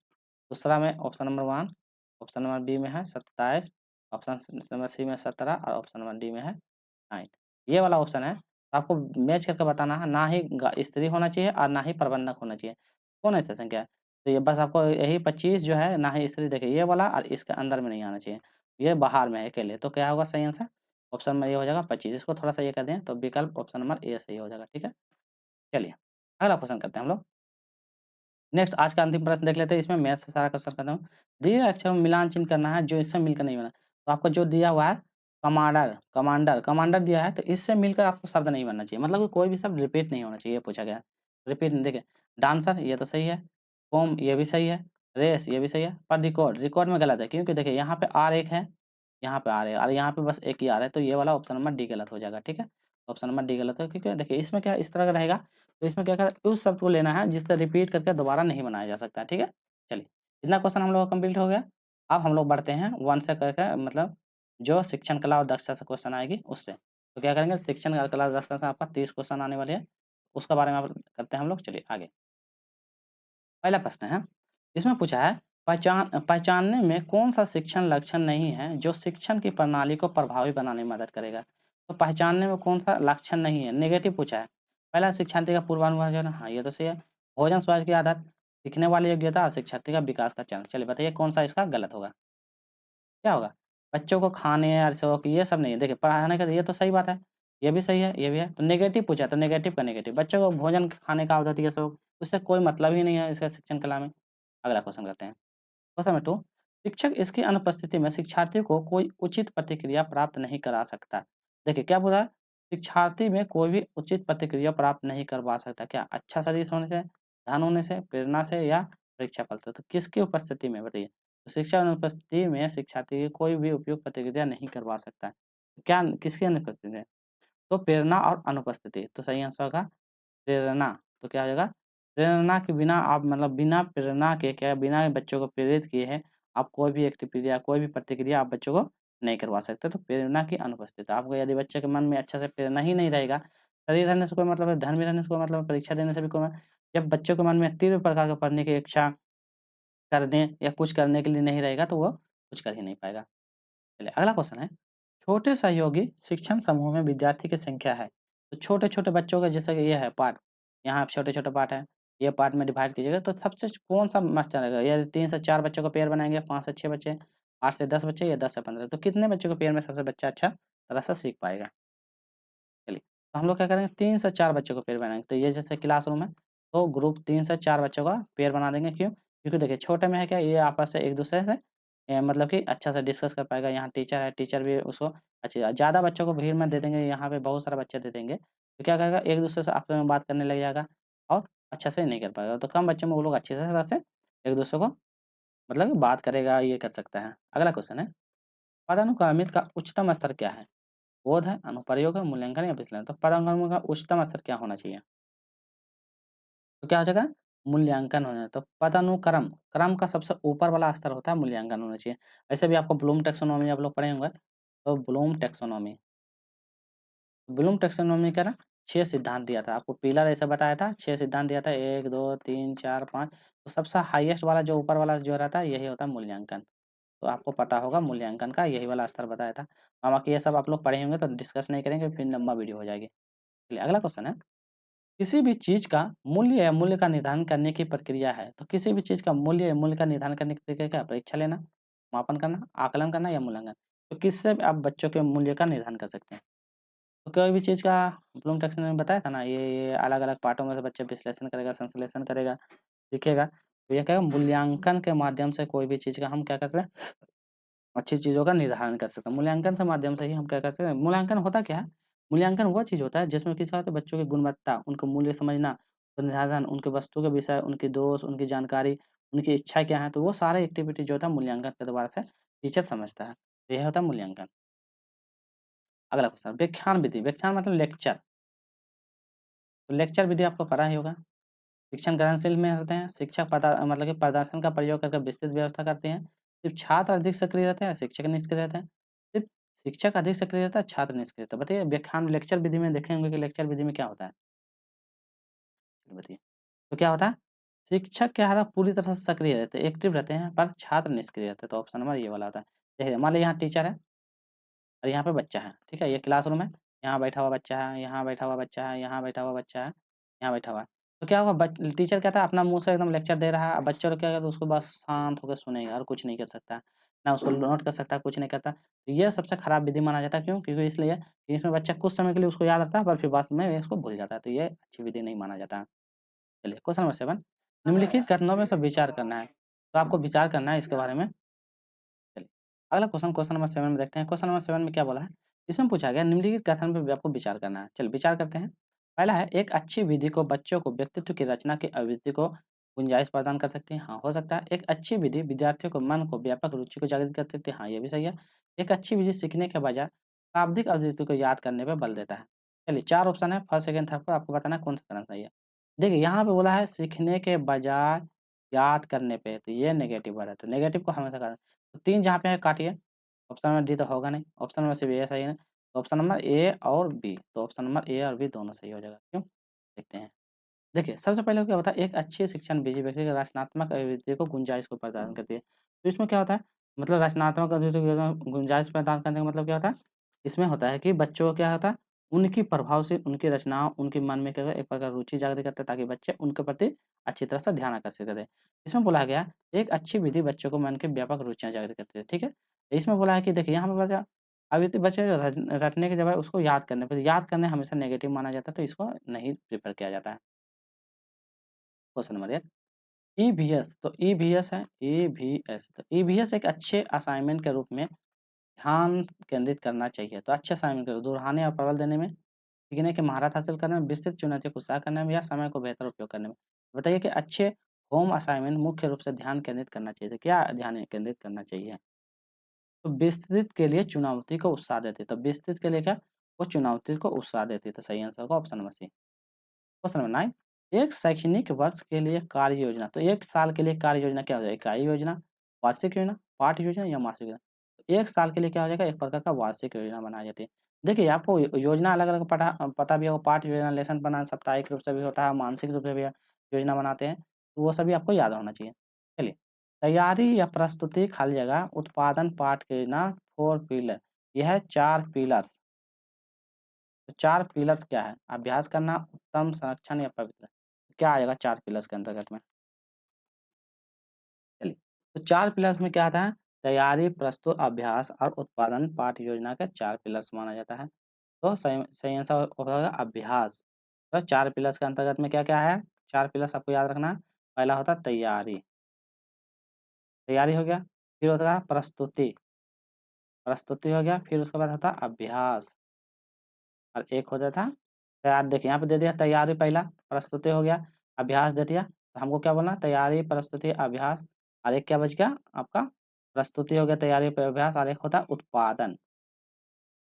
दूसरा में option number 1, option number B में है 27 ऑप्शन नंबर सी में 17 और ऑप्शन नंबर डी में है 9। ये वाला ऑप्शन है, तो आपको मैच करके बताना है, ना ही स्त्री होना चाहिए और ना ही प्रबंधक होना चाहिए। कौन ऐसा संख्या है? तो ये बस आपको यही 25 जो है, ना ही स्त्री, देखिए ये वाला और इसके अंदर में नहीं आना चाहिए, ये बाहर में है अकेले, तो क्या होगा सही आंसर? ऑप्शन में ये हो जाएगा 25। इसको थोड़ा-सा ये कर दें तो विकल्प ऑप्शन नंबर ए सही हो जाएगा, ठीक है? चलिए, अगला क्वेश्चन करते हैं हम लोग। नेक्स्ट आज का अंतिम प्रश्न देख लेते हैं, इसमें मैथ से सारा क्वेश्चन करता हूँ। दिए गए अक्षरों में मिलान चिन्ह करना है जो इससे मिलकर नहीं बना। तो आपको जो दिया हुआ है कमांडर, कमांडर, कमांडर दिया है, तो इससे मिलकर आपको शब्द नहीं बनना चाहिए, मतलब कि कोई भी शब्द रिपीट नहीं होना चाहिए, ये पूछा गया है। रिपीट नहीं, देखिए डांसर ये तो सही है, कॉम ये भी सही है, रेस ये भी सही है, पर रिकॉर्ड, रिकॉर्ड में गलत है, क्योंकि देखिए यहाँ पे आर एक है, यहाँ पे आर है और यहाँ पे बस एक ही आर है, तो ये वाला ऑप्शन नंबर डी गलत हो जाएगा, ठीक है? ऑप्शन नंबर डी गलत है, क्योंकि देखिए इसमें क्या इस तरह का रहेगा, तो इसमें क्या करें, उस शब्द को लेना है जिससे रिपीट करके दोबारा नहीं बनाया जा सकता है, ठीक है? चलिए, इतना क्वेश्चन हम लोग का कंप्लीट हो गया। अब हम लोग बढ़ते हैं 1 से करके, मतलब जो शिक्षण कला और दक्षता से क्वेश्चन आएगी उससे। तो क्या करेंगे, शिक्षण कला और दक्षता से आपका 30 क्वेश्चन आने वाले हैं, उसके बारे में आप करते हैं हम लोग। चलिए आगे। पहला प्रश्न है, इसमें पूछा है पहचानने में कौन-सा शिक्षण लक्षण नहीं है जो शिक्षण की प्रणाली को प्रभावी बनाने में मदद करेगा? तो पहचानने में कौन-सा लक्षण नहीं है, नेगेटिव पूछा है। पहला शिक्षार्थी का पूर्वानुमान जो है ना, हाँ, ये तो सही है। भोजन स्वास्थ्य की आदत, सीखने वाली योग्यता और शिक्षार्थी का विकास का चरण। चलिए बताइए कौन-सा इसका गलत होगा? क्या होगा? बच्चों को खाने और शौक ये सब नहीं है। देखिए पढ़ाने का ये तो सही बात है, ये भी सही है, ये भी है। तो नेगेटिव पूछा है, तो नेगेटिव का नेगेटिव। बच्चों को भोजन खाने का आदत ये शौक, उससे कोई मतलब ही नहीं है इसका शिक्षण कला में। अगला क्वेश्चन करते हैं। क्वेश्चन नंबर 2, शिक्षक इसकी अनुपस्थिति में शिक्षार्थी को कोई उचित प्रतिक्रिया प्राप्त नहीं करा सकता। देखिए क्या बोला है? शिक्षार्थी में कोई भी उचित प्रतिक्रिया प्राप्त नहीं करवा सकता। क्या अच्छा शरीर होने से, धन होने से, प्रेरणा से या परीक्षा फल से? तो किसकी उपस्थिति में बताइए? तो शिक्षक अनुपस्थिति में शिक्षार्थी की कोई भी उपयुक्त प्रतिक्रिया नहीं करवा सकता है। क्या किसकी अनुपस्थिति में? तो प्रेरणा और अनुपस्थिति। तो सही आंसर होगा प्रेरणा। तो क्या हो जाएगा? प्रेरणा के बिना आप, मतलब बिना प्रेरणा के, क्या बिना बच्चों को प्रेरित किए हैं, आप कोई भी एक्टिविटी, कोई भी प्रतिक्रिया आप बच्चों को नहीं करवा सकते। तो प्रेरणा की अनुपस्थिति। आपको यदि बच्चे के मन में अच्छे से प्रेरणा ही नहीं रहेगा, शरीर रहने से कोई मतलब है, धन भी रहने से कोई मतलब है, परीक्षा देने से भी कोई जब बच्चों के मन में तीव्र प्रकार का पढ़ने की इच्छा करने या कुछ करने के लिए नहीं रहेगा, तो वो कुछ कर ही नहीं पाएगा। चलिए अगला क्वेश्चन है, छोटे सहयोगी शिक्षण समूह में विद्यार्थी की संख्या है। तो छोटे-छोटे बच्चों का जैसे कि ये है पार्ट, यहाँ छोटे-छोटे पार्ट है, ये पार्ट में डिवाइड कीजिएगा तो सबसे कौन-सा मस्त चलेगा? यदि 3 से 4 बच्चों का पेयर बनाएँगे, 5 से 6 बच्चे, 8 से 10 बच्चे या 10 से 15, तो कितने बच्चों के पेयर में सबसे बच्चा अच्छा तरह से सीख पाएगा? चलिए, तो हम लोग क्या करेंगे, 3 से 4 बच्चों को पेयर बनाएँगे। तो ये जैसे क्लासरूम है, तो ग्रुप 3 से 4 बच्चों का पेयर बना देंगे, क्यों? क्योंकि देखिए छोटे में है क्या, ये आपस से एक-दूसरे से मतलब कि अच्छा से डिस्कस कर पाएगा, यहाँ टीचर है, टीचर भी उसको अच्छे, ज़्यादा बच्चों को भीड़ में दे देंगे, यहाँ पे बहुत सारे बच्चे दे देंगे, तो क्या करेगा, एक-दूसरे से आपस में बात करने लग जाएगा और अच्छा से नहीं कर पाएगा। तो कम बच्चों में वो लोग अच्छे से तरह से एक-दूसरे को मतलब कि बात करेगा, ये कर सकता है। अगला क्वेश्चन है, पदानुक्रमित का उच्चतम स्तर क्या है? बोध है, अनुप्रयोग है, मूल्यांकन या विश्लेषण? तो पदानुक्रम का उच्चतम स्तर क्या होना चाहिए? तो क्या हो जाएगा? मूल्यांकन होना है। तो पदानुक्रम, क्रम का सबसे ऊपर वाला स्तर होता है, मूल्यांकन होना चाहिए। ऐसे भी आपको ब्लूम टैक्सोनॉमी आप लोग पढ़े होंगे, तो ब्लूम टैक्सोनॉमी, ब्लूम टैक्सोनॉमी का ना 6 सिद्धांत दिया था। आपको पिलर ऐसे बताया था, 6 सिद्धांत दिया था, 1, 2, 3, 4, 5, तो सबसे हाईएस्ट वाला जो ऊपर वाला जो रहता है, यही होता है मूल्यांकन। तो आपको पता होगा मूल्यांकन का यही वाला स्तर बताया था। और बाकी ये सब आप लोग पढ़े होंगे तो डिस्कस नहीं करेंगे, फिर लंबा वीडियो हो जाएगी। चलिए अगला क्वेश्चन है, किसी भी चीज़ का मूल्य या मूल्य का निर्धारण करने की प्रक्रिया है। तो किसी भी चीज़ का मूल्य या मूल्य का निर्धारण करने की प्रक्रिया क्या है? परीक्षा लेना, मापन करना, आकलन करना या मूल्यांकन। तो किससे आप बच्चों के मूल्य का निर्धारण कर सकते हैं? तो कोई भी चीज़ का ब्लूम टैक्सोनॉमी में बताया था ना, ये अलग-अलग पार्टों में से बच्चे विश्लेषण करेगा, संश्लेषण करेगा, सीखेगा। तो ये क्या है, मूल्यांकन के माध्यम से कोई भी चीज़ का हम क्या कर सकते हैं, अच्छी चीज़ों का निर्धारण कर सकते हैं। मूल्यांकन के माध्यम से ही हम क्या कर सकते हैं, मूल्यांकन होता क्या है? मूल्यांकन वो चीज़ होता है जिसमें किसी बात बच्चों की गुणवत्ता, उनको मूल्य समझना, तो निर्धारण, उनके वस्तु के विषय, उनके दोष, उनकी जानकारी, उनकी इच्छाएँ क्या हैं, तो वो सारे एक्टिविटी जो होता है मूल्यांकन के द्वारा से टीचर समझता है। तो यही होता है मूल्यांकन। अगला क्वेश्चन, व्याख्यान विधि, व्याख्यान मतलब लेक्चर। तो लेक्चर विधि आपको पता ही होगा। शिक्षण ग्रहणशील में होते हैं, शिक्षक मतलब कि प्रदर्शन का प्रयोग करके विस्तृत व्यवस्था करते हैं। सिर्फ छात्र अधिक सक्रिय रहते हैं, शिक्षक निष्क्रिय रहते हैं। सिर्फ शिक्षक अधिक सक्रिय रहता है, छात्र निष्क्रिय रहता है। बताइए व्याख्यान लेक्चर विधि में देखे होंगे कि लेक्चर विधि में क्या होता है? बताइए। तो क्या होता है? शिक्षक क्या है, पूरी तरह से सक्रिय रहते हैं, एक्टिव रहते हैं, पर छात्र निष्क्रिय रहते हैं। तो ऑप्शन नंबर ये वाला होता है। देखिए मान लीजिए यहाँ टीचर है और यहाँ पे बच्चा है, ठीक है? ये क्लासरूम है, यहाँ बैठा हुआ बच्चा है, यहाँ बैठा हुआ बच्चा है, यहाँ बैठा हुआ बच्चा है, यहाँ बैठा हुआ है। तो क्या होगा टीचर क्या था अपना मुँह से एकदम लेक्चर दे रहा है, अब बच्चा लोग क्या करता है उसको बस शांत होकर सुनेगा और कुछ नहीं कर सकता, ना उसको नोट कर सकता, कुछ नहीं करता। तो ये सबसे खराब विधि माना जाता है, क्यों? क्योंकि इसलिए कि इसमें बच्चा कुछ समय के लिए उसको याद रखता है पर फिर बाद में इसको भूल जाता है, तो ये अच्छी विधि नहीं माना जाता है। चलिए क्वेश्चन नंबर 7 निम्नलिखित कथनों में से विचार करना है, तो आपको विचार करना है इसके बारे में। चलिए, अगला क्वेश्चन नंबर 7 में देखते हैं। क्वेश्चन नंबर 7 में क्या बोला है? इसमें पूछा गया निम्नलिखित कथन पे भी आपको विचार करना है। चलिए विचार करते हैं। पहला है एक अच्छी विधि को बच्चों को व्यक्तित्व की रचना की अभिवृद्धि को गुंजाइश प्रदान कर सकती है। हाँ, हो सकता है। एक अच्छी विधि विद्यार्थियों को मन को व्यापक रुचि को जागृत कर सकती है। हाँ, ये भी सही है। एक अच्छी विधि सीखने के बजाय शाब्दिक अभिवृद्धि को याद करने पे बल देता है। चलिए 4 ऑप्शन है, फर्स्ट, सेकंड, थर्ड पर आपको बताना है कौन सा करना सही है। देखिए यहाँ पे बोला है सीखने के बजाय याद करने पे, तो ये नेगेटिव वर्ड है, तो नेगेटिव को हमेशा काट तो 3 जहाँ पे है काटिए। ऑप्शन नंबर डी तो होगा नहीं, ऑप्शन नंबर सिर्फ ए सही है। तो ऑप्शन नंबर ए और बी, तो ऑप्शन नंबर ए और बी दोनों सही हो जाएगा, क्यों? देखते हैं। देखिए, सबसे पहले क्या होता है एक अच्छी शिक्षण विधि व्यक्ति की रचनात्मक अभिवृद्धि को गुंजाइश को प्रदान करती है। तो इसमें क्या होता है मतलब रचनात्मक अभिवृद्धि को गुंजाइश प्रदान करने का मतलब क्या होता है? इसमें होता है कि बच्चों को क्या होता है उनकी प्रभाव से उनकी रचनाओं उनके मन में क्या होता है एक प्रकार रुचि जागृत करता है ताकि बच्चे उनके प्रति अच्छी तरह से ध्यान आकर्षित करें। इसमें बोला गया एक अच्छी विधि बच्चों को मन के व्यापक रुचियाँ जागृत करती है, ठीक है? इसमें बोला है कि देखिए यहाँ पे बचा अभी बच्चे रटने के बजाय उसको याद करने पर याद करने हमेशा नेगेटिव माना जाता है तो इसको नहीं प्रेफ़र किया जाता है। क्वेश्चन नंबर 1 ईवीएस तो ईवीएस है ईवीएस तो ईवीएस एक अच्छे असाइनमेंट के रूप में ध्यान केंद्रित करना चाहिए। तो अच्छे असाइनमेंट करो दोहराने और प्रबल देने में, सीखने की महारत हासिल करने में, विस्तृत चुनौतियों को उत्साह करने में या समय को बेहतर उपयोग करने में। बताइए कि अच्छे होम असाइनमेंट मुख्य रूप से ध्यान केंद्रित करना चाहिए। तो क्या ध्यान केंद्रित करना चाहिए? तो विस्तृत के लिए चुनौती को उत्साह देती है। तो विस्तृत के लिए क्या? वो चुनौती को उत्साह देती है। तो सही आंसर होगा option number C. Question number 9 एक शैक्षणिक वर्ष के लिए कार्य योजना तो 1 साल के लिए कार्य योजना क्या हो जाएगा? इकाई योजना, वार्षिक योजना, पाठ्य योजना या मासिक योजना? तो 1 साल के लिए क्या हो जाएगा? एक प्रकार का वार्षिक योजना बनाई जाती है। देखिए आपको योजना अलग-अलग पता भी होगा पाठ्य योजना, लेसन प्लान साप्ताहिक रूप से भी होता है, मानसिक रूप से भी योजना बनाते हैं, तो वो सभी आपको याद होना चाहिए। चलिए, तैयारी या प्रस्तुति खाली जगह, उत्पादन, पाठ के ना 4 पिलर, यह 4 पिलर्स तो 4 पिलर्स क्या है? अभ्यास करना, उत्तम, संरक्षण या पवित्र? क्या आएगा 4 पिलर्स के अंतर्गत में? चलिए, तो 4 पिलर्स में क्या आता है? तैयारी, प्रस्तुत, अभ्यास और उत्पादन पाठ योजना के 4 पिलर्स माना जाता है। तो सही सही आंसर होगा अभ्यास। तो 4 पिलर्स के अंतर्गत में क्या-क्या है? 4 पिलर्स आपको याद रखना है। पहला होता है तैयारी, तैयारी हो गया, फिर होता है प्रस्तुति, प्रस्तुति हो गया, फिर उसके बाद होता है अभ्यास और एक हो जाता है तैयार देखिए यहाँ पे दे दिया तैयारी पहला, प्रस्तुति हो गया, अभ्यास दे दिया, तो हमको क्या बोलना है तैयारी, प्रस्तुति, अभ्यास और एक क्या बच गया आपका प्रस्तुति हो गया, तैयारी पे अभ्यास और एक होता है उत्पादन,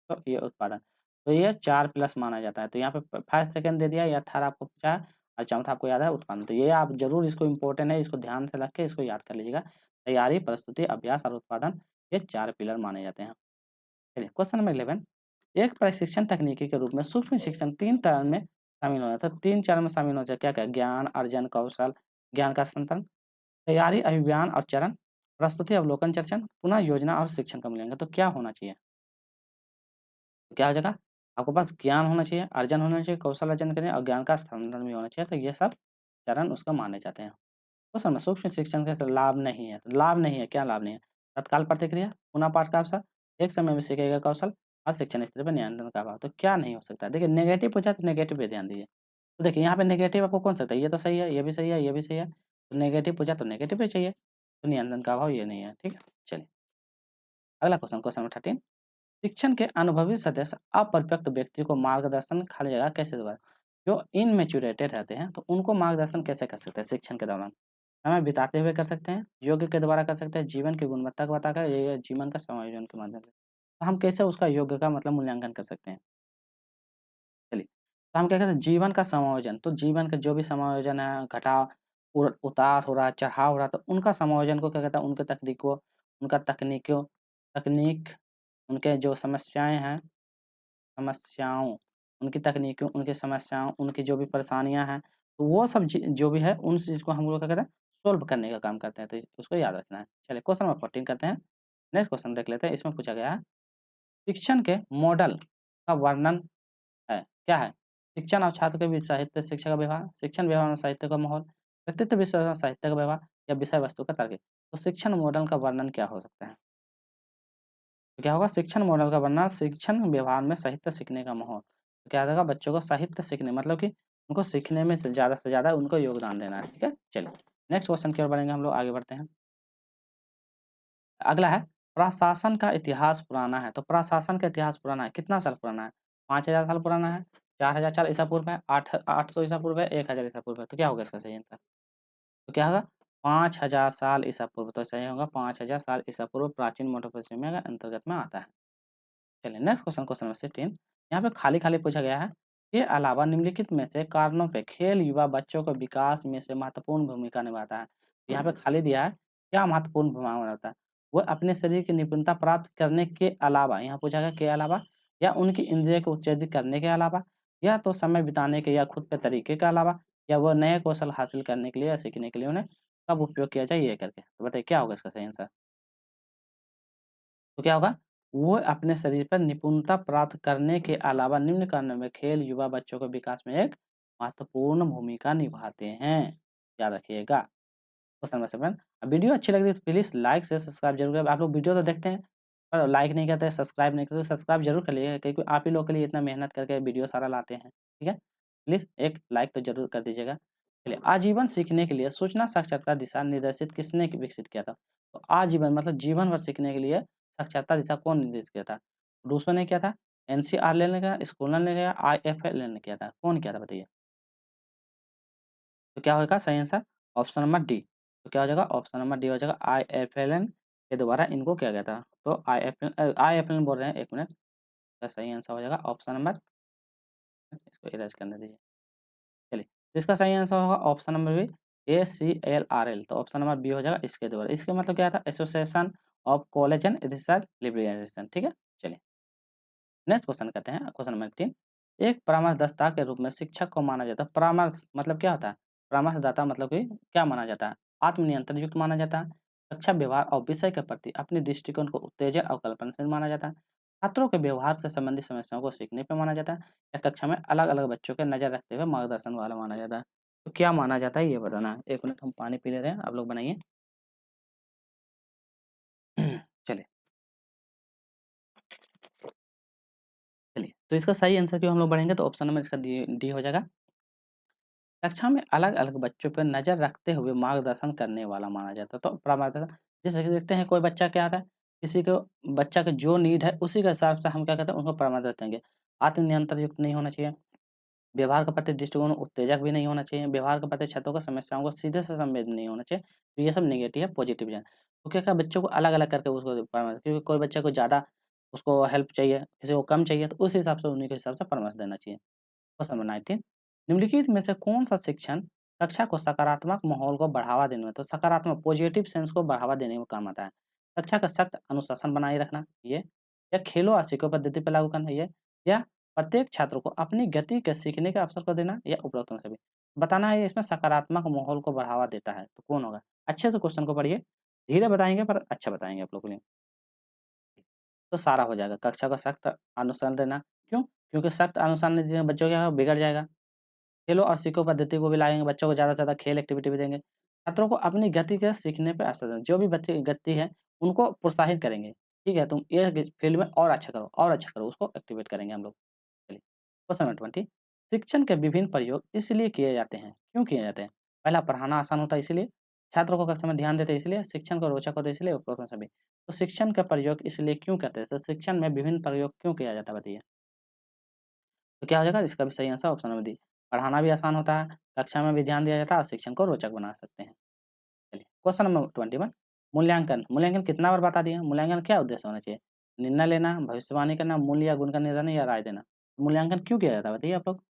तो ये उत्पादन। तो ये 4 प्लस माना जाता है, तो यहाँ पे फर्स्ट, सेकंड दे दिया या थर्ड आपको पूछा है और चौथा आपको याद है उत्पादन। तो ये आप ज़रूर इसको इम्पोर्टेंट है, इसको ध्यान से रख के इसको याद कर लीजिएगा। तैयारी, प्रस्तुति, अभ्यास और उत्पादन ये 4 पिलर माने जाते हैं। चलिए क्वेश्चन नंबर 11 एक प्रशिक्षण तकनीकी के रूप में सूक्ष्म शिक्षण 3 चरण में शामिल होना था। 3 चरण में शामिल हो जाए क्या-क्या? ज्ञान, अर्जन, कौशल, ज्ञान का संतरण, तैयारी, अभिव्यान और चरण, प्रस्तुति, अवलोकन, चर्चन, पुनः योजना और शिक्षण का मूल्यांकन। तो क्या होना चाहिए? तो क्या हो जाएगा? आपके पास ज्ञान होना चाहिए, अर्जन होना चाहिए, कौशल अर्जन करना और ज्ञान का स्थानांतरण भी होना चाहिए। तो ये सब चरण उसको माने जाते हैं। तो समझ सूक्ष्म शिक्षण का लाभ नहीं है, तो लाभ नहीं है, क्या लाभ नहीं है? तत्काल प्रतिक्रिया, पुनः पाठ का अवसर, एक समय में सीखेगा कौशल और शिक्षण स्तर पर नियंत्रण का अभाव। तो क्या नहीं हो सकता? देखिए नेगेटिव पूछा तो नेगेटिव पे ध्यान दीजिए। तो देखिए यहाँ पे नेगेटिव आपको कौन सा लगता है? ये तो सही है, ये भी सही है, ये भी सही है। तो नेगेटिव पूछा तो नेगेटिव पे चाहिए। तो नियंत्रण का अभाव ये नहीं है, ठीक है? चलिए, अगला क्वेश्चन, क्वेश्चन नंबर 13 शिक्षण के अनुभवी सदस्य अपरिपक्व व्यक्ति को मार्गदर्शन खाली जगह कैसे देगा? जो इनमैच्योरेटेड रहते हैं, तो उनको मार्गदर्शन कैसे कर सकते हैं शिक्षण के दौरान? समय बिताते हुए कर सकते हैं, योग्य के द्वारा कर सकते हैं, जीवन की गुणवत्ता को बताकर या जीवन का समायोजन के माध्यम से। तो हम कैसे उसका योग्य का मतलब मूल्यांकन कर सकते हैं? चलिए, तो हम क्या कहते हैं जीवन का समायोजन, तो जीवन का जो भी समायोजन है, घटाव, उतार हो रहा है, चढ़ाव हो रहा है, तो उनका समायोजन को क्या कहते हैं? उनके तकनीकों उनका तकनीकों तकनीक, उनके जो समस्याएँ हैं समस्याओं, उनकी तकनीकों, उनकी समस्याओं, उनकी जो भी परेशानियाँ हैं, तो वो सब जो भी है, उन चीज़ को हम लोग क्या कहते हैं, सॉल्व करने का काम करते हैं, तो उसको याद रखना है। चलिए क्वेश्चन नंबर 14 करते हैं। नेक्स्ट क्वेश्चन देख लेते हैं, इसमें पूछा गया है शिक्षण के मॉडल का वर्णन है, क्या है? शिक्षण और छात्र के बीच साहित्य शिक्षा का व्यवहार, शिक्षण व्यवहार में साहित्य का माहौल, व्यक्तित्व विश्लेषण साहित्य का व्यवहार या विषय वस्तु का तार्किक। तो शिक्षण मॉडल का वर्णन क्या हो सकता है? तो क्या होगा शिक्षण मॉडल का वर्णन शिक्षण व्यवहार में साहित्य सीखने का माहौल। तो क्या होगा बच्चों को साहित्य सीखने मतलब कि उनको सीखने में से ज़्यादा उनको योगदान देना है, ठीक है? चलिए नेक्स्ट क्वेश्चन की ओर बढ़ेंगे हम लोग, आगे बढ़ते हैं। अगला है प्रशासन का इतिहास पुराना है, तो प्रशासन का इतिहास पुराना है, कितना साल पुराना है? 5000 साल पुराना है, 4000 साल ईसा पूर्व है, 800 ईसा पूर्व है, 1000 ईसा पूर्व है, तो क्या होगा इसका सही आंसर? तो क्या होगा 5000 साल ईसा पूर्व, तो सही होगा 5000 साल ईसा पूर्व प्राचीन मेसोपोटामिया के अंतर्गत में आता है। चलिए नेक्स्ट क्वेश्चन, क्वेश्चन नंबर 16 यहाँ पे खाली-खाली पूछा गया है, के अलावा निम्नलिखित में से कारणों पे खेल युवा बच्चों को विकास में से महत्वपूर्ण भूमिका निभाता है। यहाँ पे खाली दिया है, क्या महत्वपूर्ण भूमिका निभाता है? वो अपने शरीर की निपुणता प्राप्त करने के अलावा, यहाँ पूछा गया के अलावा, या उनकी इंद्रिय को उत्तेजित करने के अलावा, या तो समय बिताने के या खुद पे तरीके के अलावा, या वो नए कौशल हासिल करने के लिए या सीखने के लिए उन्हें कब उपयोग किया जाए ये करके। तो बताइए क्या होगा इसका सही आंसर? तो क्या होगा? वो अपने शरीर पर निपुणता प्राप्त करने के अलावा निम्न कारणों में खेल युवा बच्चों के विकास में एक महत्वपूर्ण भूमिका निभाते हैं। याद रखिएगा। क्वेश्चन नंबर 7 वीडियो अच्छी लग रही है तो प्लीज़ लाइक से सब्सक्राइब जरूर करें। आप लोग वीडियो तो देखते हैं पर लाइक नहीं करते, सब्सक्राइब नहीं करते, सब्सक्राइब जरूर कर लीजिएगा क्योंकि आप ही लोग के लिए इतना मेहनत करके वीडियो सारा लाते हैं। ठीक है? प्लीज़ एक लाइक तो जरूर कर दीजिएगा। चलिए आजीवन सीखने के लिए सूचना साक्षरता दिशा निर्देशित किसने विकसित किया था? तो आजीवन मतलब जीवन भर सीखने के लिए साक्षरता दिशा कौन निर्देशित किया था? रूसो ने किया था, एनसीआरएल ने किया, स्कूलर ने किया, आईएफएल ने किया था। कौन किया था बताइए? तो क्या होगा सही आंसर? Option number D. तो क्या हो जाएगा? ऑप्शन नंबर डी हो जाएगा आईएफएलएन के द्वारा इनको किया गया था। तो आईएफएलएन बोल रहे हैं 1 मिनट। इसका सही आंसर हो जाएगा ऑप्शन नंबर, इसको इरेज़ करने दीजिए। चलिए, तो इसका सही आंसर होगा ऑप्शन नंबर बी एसीएलआरएल। तो ऑप्शन नंबर बी हो जाएगा इसके द्वारा। इसका मतलब क्या था? Association of collagen research liberation. ठीक है? चलिए। नेक्स्ट क्वेश्चन करते हैं, क्वेश्चन नंबर 3 एक परामर्शदाता के रूप में शिक्षक को माना जाता है। परामर्श मतलब क्या होता है? परामर्शदाता मतलब कि क्या माना जाता है? आत्मनियंत्रण युक्त माना जाता है, अच्छा व्यवहार और विषय के प्रति अपने दृष्टिकोण को उत्तेजन और कल्पनाशील माना जाता है, छात्रों के व्यवहार से संबंधित समस्याओं को सीखने पर माना जाता है, या कक्षा में अलग-अलग बच्चों के नज़र रखते हुए मार्गदर्शन वाला माना जाता है। तो क्या माना जाता है ये बताना है। 1 मिनट हम पानी पी ले रहे हैं, आप लोग बनाइए। चलिए, चलिए। तो इसका सही आंसर क्यों हम लोग बढ़ेंगे तो ऑप्शन नंबर इसका डी डी हो जाएगा। कक्षा में अलग-अलग बच्चों पर नज़र रखते हुए मार्गदर्शन करने वाला माना जाता है। तो परामर्शदाता जैसे कि देखते हैं कोई बच्चा क्या आता है, किसी को बच्चा का जो नीड है उसी के हिसाब से हम क्या कहते हैं उनको परामर्श देंगे। आत्मनियंत्रण युक्त नहीं होना चाहिए, व्यवहार के प्रति दृष्टिकोण उत्तेजक भी नहीं होना चाहिए, व्यवहार के प्रति छात्रों को समस्याओं को सीधे से संवेदन नहीं होना चाहिए। तो ये सब नेगेटिव है, पॉजिटिव है। तो क्या-क्या बच्चों को अलग-अलग करके उसको परामर्श, क्योंकि कोई बच्चे को ज़्यादा उसको हेल्प चाहिए, किसी को कम चाहिए तो उस हिसाब से उन्हीं के हिसाब से परामर्श देना चाहिए। क्वेश्चन नंबर 19 निम्नलिखित में से कौन-सा शिक्षण कक्षा को सकारात्मक माहौल को बढ़ावा देने में, तो सकारात्मक पॉजिटिव सेंस को बढ़ावा देने में काम आता है? कक्षा का सख्त अनुशासन बनाए रखना ये, या खेलों और सीखों पद्धति पर लागू करना ये, या प्रत्येक छात्र को अपनी गति के सीखने के अवसर को देना, या उपरोक्त में से भी? बताना है ये इसमें सकारात्मक माहौल को बढ़ावा देता है, तो कौन होगा? अच्छे से क्वेश्चन को पढ़िए, धीरे बताएँगे पर अच्छा बताएँगे आप लोगों के लिए। तो सारा हो जाएगा, कक्षा का सख्त अनुसरण देना, क्यों? क्योंकि सख्त अनुसरण नहीं देंगे बच्चों क्या है बिगड़ जाएगा। खेलो और सीखो पद्धति को भी लाएँगे, बच्चों को ज़्यादा से ज़्यादा खेल एक्टिविटी भी देंगे। छात्रों को अपनी गति के सीखने पे अवसर दें, जो भी बच्चे की गति है, उनको प्रोत्साहित करेंगे। ठीक है? तुम ये फील्ड में और अच्छा करो, उसको एक्टिवेट करेंगे हम लोग। चलिए, क्वेश्चन नंबर 20 शिक्षण के विभिन्न प्रयोग इसलिए किए जाते हैं, क्यों किए जाते हैं? पहला पढ़ाना आसान होता है इसलिए, छात्रों को कक्षा में ध्यान देते हैं इसलिए, शिक्षण को रोचक होता है इसलिए, उपरोक्त में सभी। तो शिक्षण का प्रयोग इसलिए क्यों करते हैं? तो शिक्षण में विभिन्न प्रयोग क्यों किया जाता है बताइए? तो क्या हो जाएगा? इसका भी सही आंसर ऑप्शन नंबर डी। पढ़ाना भी आसान होता है, कक्षा में भी ध्यान दिया जाता है और शिक्षण को रोचक बना सकते हैं। चलिए, क्वेश्चन नंबर 21 मूल्यांकन। मूल्यांकन कितना बार बता दिए? मूल्यांकन क्या उद्देश्य होना चाहिए? निर्णय लेना, भविष्यवाणी करना, मूल्य या गुण का निर्धारण या राय देना। मूल्यांकन क्यों किया जाता है बताइए आप लोग?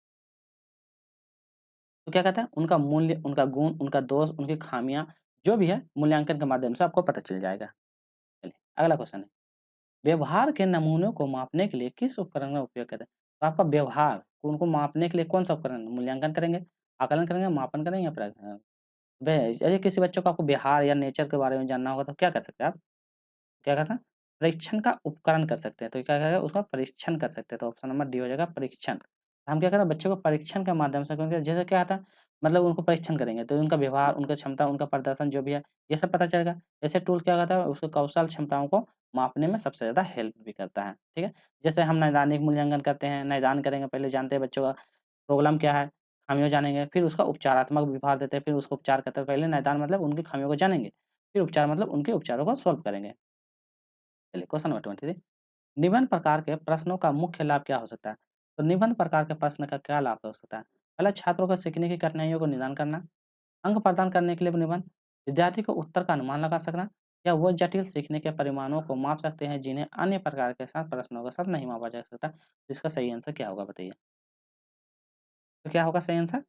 तो क्या कहते हैं? उनका मूल्य, उनका गुण, उनका दोष, उनकी खामियाँ जो भी है मूल्यांकन के माध्यम से आपको पता चल जाएगा। चलिए, अगला क्वेश्चन है। व्यवहार के नमूनों को मापने के लिए किस उपकरण का उपयोग करते हैं? तो आपका व्यवहार को उनको मापने के लिए कौन-सा उपकरण मूल्यांकन करेंगे, आकलन करेंगे, मापन करेंगे या यदि किसी बच्चों को आपको व्यवहार या नेचर के बारे में जानना होगा तो क्या कर सकते हैं आप? क्या कहते हैं? परीक्षण का उपकरण कर सकते हैं, तो क्या कहेगा उसका परीक्षण कर सकते हैं, तो ऑप्शन नंबर डी हो जाएगा परीक्षण। हम क्या करें बच्चों को परीक्षण के माध्यम से क्योंकि जैसे क्या था मतलब उनको परीक्षण करेंगे, तो उनका व्यवहार, उनका क्षमता, उनका प्रदर्शन जो भी है, ये सब पता चलेगा। ऐसे टूल क्या करता है उसके कौशल क्षमताओं को मापने में सबसे ज़्यादा हेल्प भी करता है, ठीक है? जैसे हम नैदानिक मूल्यांकन करते हैं, नैदान करेंगे पहले जानते हैं बच्चों का प्रॉब्लम क्या है, खामियों जानेंगे, फिर उसका उपचारात्मक विभाग देते हैं, फिर उसको उपचार करते हैं। पहले निदान मतलब उनकी खामियों को जानेंगे, फिर उपचार मतलब उनके उपचारों को सॉल्व करेंगे। चलिए क्वेश्चन नंबर 23 निबंध प्रकार के प्रश्नों का मुख्य लाभ क्या हो सकता है? तो निबंध प्रकार के प्रश्न का क्या लाभ हो सकता है? पहला छात्रों को सीखने की कठिनाइयों को निदान करना, अंक प्रदान करने के लिए निबंध, विद्यार्थी को उत्तर का अनुमान लगा सकना या वो जटिल सीखने के परिमाणों को माप सकते हैं जिन्हें अन्य प्रकार के साथ प्रश्नों के साथ नहीं मापा जा सकता। तो इसका सही आंसर क्या होगा बताइए? तो क्या होगा सही आंसर?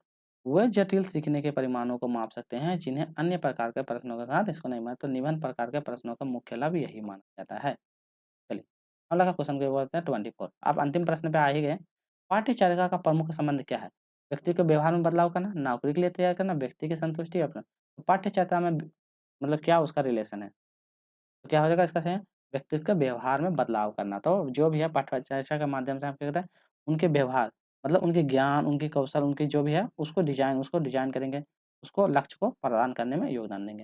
वे जटिल सीखने के परिमाणों को माप सकते हैं जिन्हें अन्य प्रकार के प्रश्नों के साथ इसको नहीं माना तो निबंध प्रकार के प्रश्नों का मुख्य लाभ यही माना जाता है। चलिए अगला का क्वेश्चन के बोलते हैं 24 आप अंतिम प्रश्न पे आ ही गए। पाठ्यचर्या का प्रमुख संबंध क्या है? व्यक्ति के व्यवहार में बदलाव करना, नौकरी के लिए तैयार करना, व्यक्ति की संतुष्टि अपना। तो पाठ्यचर्या में मतलब क्या उसका रिलेशन है? तो क्या हो जाएगा इसका सही है? व्यक्तित्व के व्यवहार में बदलाव करना। तो जो भी है पाठ्यचर्या के माध्यम से हम क्या करते हैं, उनके व्यवहार मतलब उनके ज्ञान, उनके कौशल, उनकी जो भी है उसको डिज़ाइन करेंगे, उसको लक्ष्य को प्रदान करने में योगदान देंगे।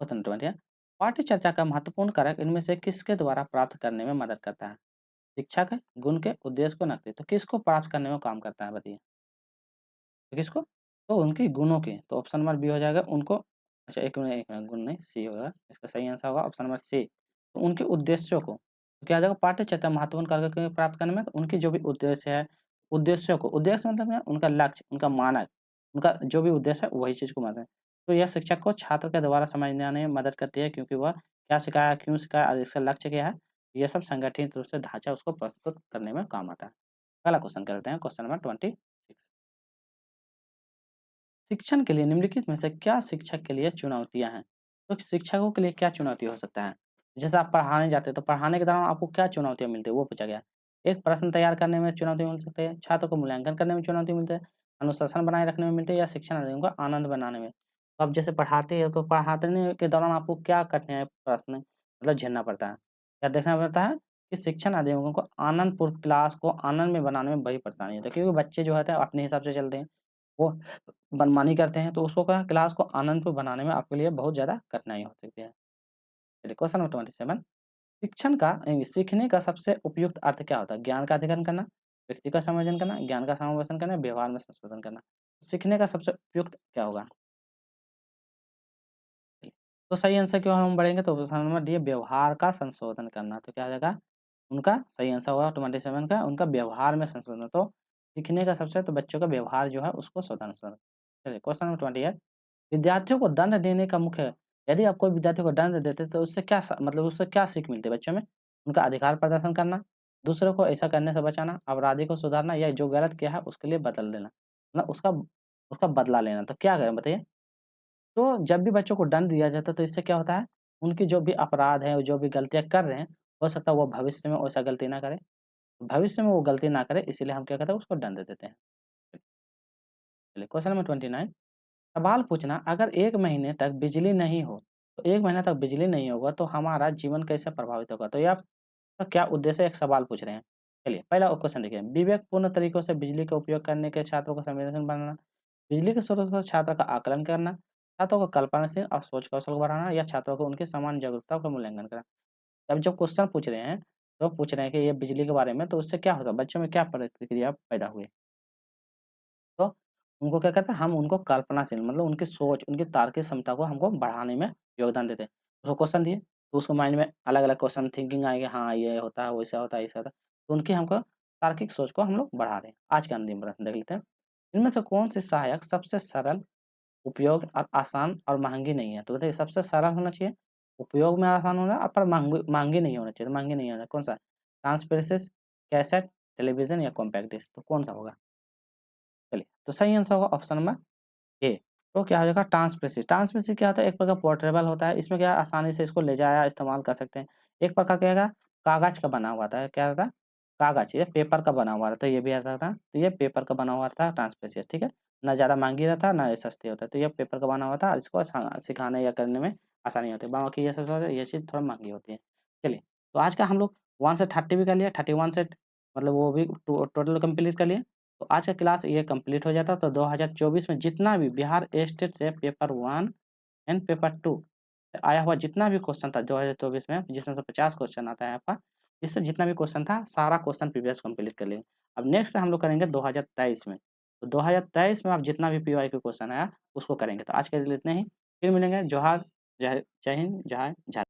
क्वेश्चन 20 है, पाठ्यचर्या का महत्वपूर्ण कारक इनमें से किसके द्वारा प्राप्त करने में मदद करता है? शिक्षा के, गुण के, उद्देश्य को, नकदी। तो किसको प्राप्त करने में काम करता है बताइए? तो किसको? तो उनके गुणों के, तो ऑप्शन नंबर बी हो जाएगा उनको अच्छा 1 मिनट गुण नहीं सी होगा, इसका सही आंसर होगा ऑप्शन नंबर सी। तो उनके उद्देश्यों को, तो क्या आ जाएगा पाठ्यचर्या महत्वपूर्ण कार्य को प्राप्त करने में तो उनके जो भी उद्देश्य है, उद्देश्यों को उद्देश्य मतलब क्या? उनका लक्ष्य, उनका मानक, उनका जो भी उद्देश्य है वही चीज़ को मानते हैं। तो यह शिक्षक को छात्र के द्वारा समझने में मदद करती है क्योंकि वह क्या सिखाया, क्यों सिखाया और इसका लक्ष्य क्या है, ये सब संगठित रूप से ढाँचा उसको प्रस्तुत करने में काम आता है। अगला क्वेश्चन करते हैं क्वेश्चन नंबर 26 शिक्षण के लिए निम्नलिखित में से क्या शिक्षक के लिए चुनौतियाँ हैं? तो शिक्षकों के लिए क्या चुनौती हो सकता है? जैसे आप पढ़ाने जाते हैं, तो पढ़ाने के दौरान आपको क्या चुनौतियाँ मिलती है, वो पूछा गया है। एक प्रश्न तैयार करने में चुनौती मिल सकती है, छात्र को मूल्यांकन करने में चुनौती मिलती है, अनुशासन बनाए रखने में मिलती है या शिक्षण अधिगम का आनंद बनाने में। तो आप जैसे पढ़ाते हैं, तो पढ़ाने के दौरान आपको क्या कठिनाई प्रश्न मतलब झेलना पड़ता है? या देखना पड़ता है कि शिक्षण अधिगमों को आनंदपूर्व क्लास को आनंद में बनाने में बड़ी परेशानी होती है क्योंकि बच्चे जो होते हैं अपने हिसाब से चलते हैं। वो मनमानी करते हैं, तो उसको क्या क्लास को आनंदपूर्ण बनाने में आपके लिए बहुत ज़्यादा कठिनाई हो सकती है। चलिए क्वेश्चन नंबर 27 शिक्षण का सीखने का सबसे उपयुक्त अर्थ क्या होता है? ज्ञान का अधिग्रहण करना, व्यक्ति का समायोजन करना, ज्ञान का समावेशन करना, व्यवहार में संशोधन करना। सीखने का सबसे उपयुक्त क्या होगा? तो सही आंसर की ओर हम बढ़ेंगे तो ऑप्शन नंबर डी व्यवहार का संशोधन करना। तो क्या हो जाएगा? उनका सही आंसर होगा 27 का उनका व्यवहार में संशोधन। तो सीखने का सबसे तो बच्चों का व्यवहार जो है उसको संशोधन। चलिए क्वेश्चन नंबर 28 विद्यार्थियों को दंड देने का मुख्य यदि आप कोई विद्यार्थी को दंड देते तो उससे क्या मतलब उससे क्या सीख मिलती है बच्चों में? उनका अधिकार प्रदर्शन करना, दूसरों को ऐसा करने से बचाना, अपराधी को सुधारना या जो गलत किया है उसके लिए बदल देना। मतलब उसका उसका बदला लेना। तो क्या करें बताइए? तो जब भी बच्चों को दंड दिया जाता है तो इससे क्या होता है? उनकी जो भी अपराध है, जो भी गलतियाँ कर रहे हैं, हो सकता है वो भविष्य में वैसा गलती ना करे। भविष्य में वो गलती ना करे इसीलिए हम क्या करते हैं उसको दंड देते हैं। चलिए क्वेश्चन नंबर 29 सवाल पूछना अगर 1 महीने तक बिजली नहीं हो, तो 1 महीने तक बिजली नहीं होगा तो हमारा जीवन कैसे प्रभावित होगा? तो ये आपका क्या उद्देश्य है? एक सवाल पूछ रहे हैं। चलिए पहला क्वेश्चन देखिए, विवेकपूर्ण तरीकों से बिजली का उपयोग करने के छात्रों को संवेदनशील बनाना, बिजली के स्रोत से छात्रों का आकलन करना, छात्रों को कल्पनाशील और सोच कौशल को बढ़ाना या छात्रों को उनकी समान जागरूकता का मूल्यांकन करना। अब जब क्वेश्चन पूछ रहे हैं, तो पूछ रहे हैं कि ये बिजली के बारे में तो उससे क्या होगा? बच्चों में क्या प्रतिक्रिया पैदा हुई? तो उनको क्या कहते हैं हम उनको कल्पनाशील मतलब उनकी सोच, उनकी तार्किक क्षमता को हमको बढ़ाने में योगदान देते हैं। उसको क्वेश्चन दिए, तो उसको माइंड में अलग-अलग क्वेश्चन थिंकिंग आएगी, हाँ, ये होता है, वैसा होता है, ऐसा होता है। तो उनकी हमको तार्किक सोच को हम लोग बढ़ा रहे हैं। आज का अंतिम प्रश्न देख लेते हैं। इनमें से कौन-सी सहायक सबसे सरल, उपयोग और आसान और महँगी नहीं है? तो बताइए सबसे सरल होना चाहिए, उपयोग में आसान होना और पर महँगी नहीं होना चाहिए, महँगी नहीं होना कौन-सा? ट्रांसपेरेंसी, कैसेट, टेलीविज़न या कॉम्पैक्ट डिस्क तो कौन-सा होगा? चलिए, तो सही आंसर होगा ऑप्शन नंबर ए। तो क्या हो जाएगा ट्रांसपेरेंसी। ट्रांसपेरेंसी क्या होता है? एक प्रकार पोर्टेबल होता है। इसमें क्या है आसानी से इसको ले जाया इस्तेमाल कर सकते हैं। एक प्रकार क्या होगा कागज़ का बना हुआ था। क्या होता है? कागज़ ये पेपर का बना हुआ रहता है, ये भी आता था। तो ये पेपर का बना हुआ था ट्रांसपेरेंसी ठीक है? ना ज़्यादा महंगी रहता, ना ये सस्ती होता। तो ये पेपर का बना हुआ था, इसको सिखाने या करने में आसानी होती है। बाकी ये सब ये चीज़ थोड़ा महंगी होती है। चलिए, तो आज का हम लोग 1 से 30 भी कर लिया, 31 से मतलब वो भी टोटल कंप्लीट कर लिए। तो आज का क्लास ये कंप्लीट हो जाता। तो 2024 में जितना भी बिहार स्टेट से पेपर 1 एंड पेपर 2 आया हुआ जितना भी क्वेश्चन था 2024 में, जिसमें से 50 क्वेश्चन आता है आपका, इससे जितना भी क्वेश्चन था सारा क्वेश्चन प्रीवियस कंप्लीट कर लेंगे। अब नेक्स्ट हम लोग करेंगे 2023 में। तो 2023 में आप जितना भी पीवाईक्यू क्वेश्चन आया उसको करेंगे। तो आज के लिए इतने ही, फिर मिलेंगे। जोहार, जय जय हिंद, जय झारखंड।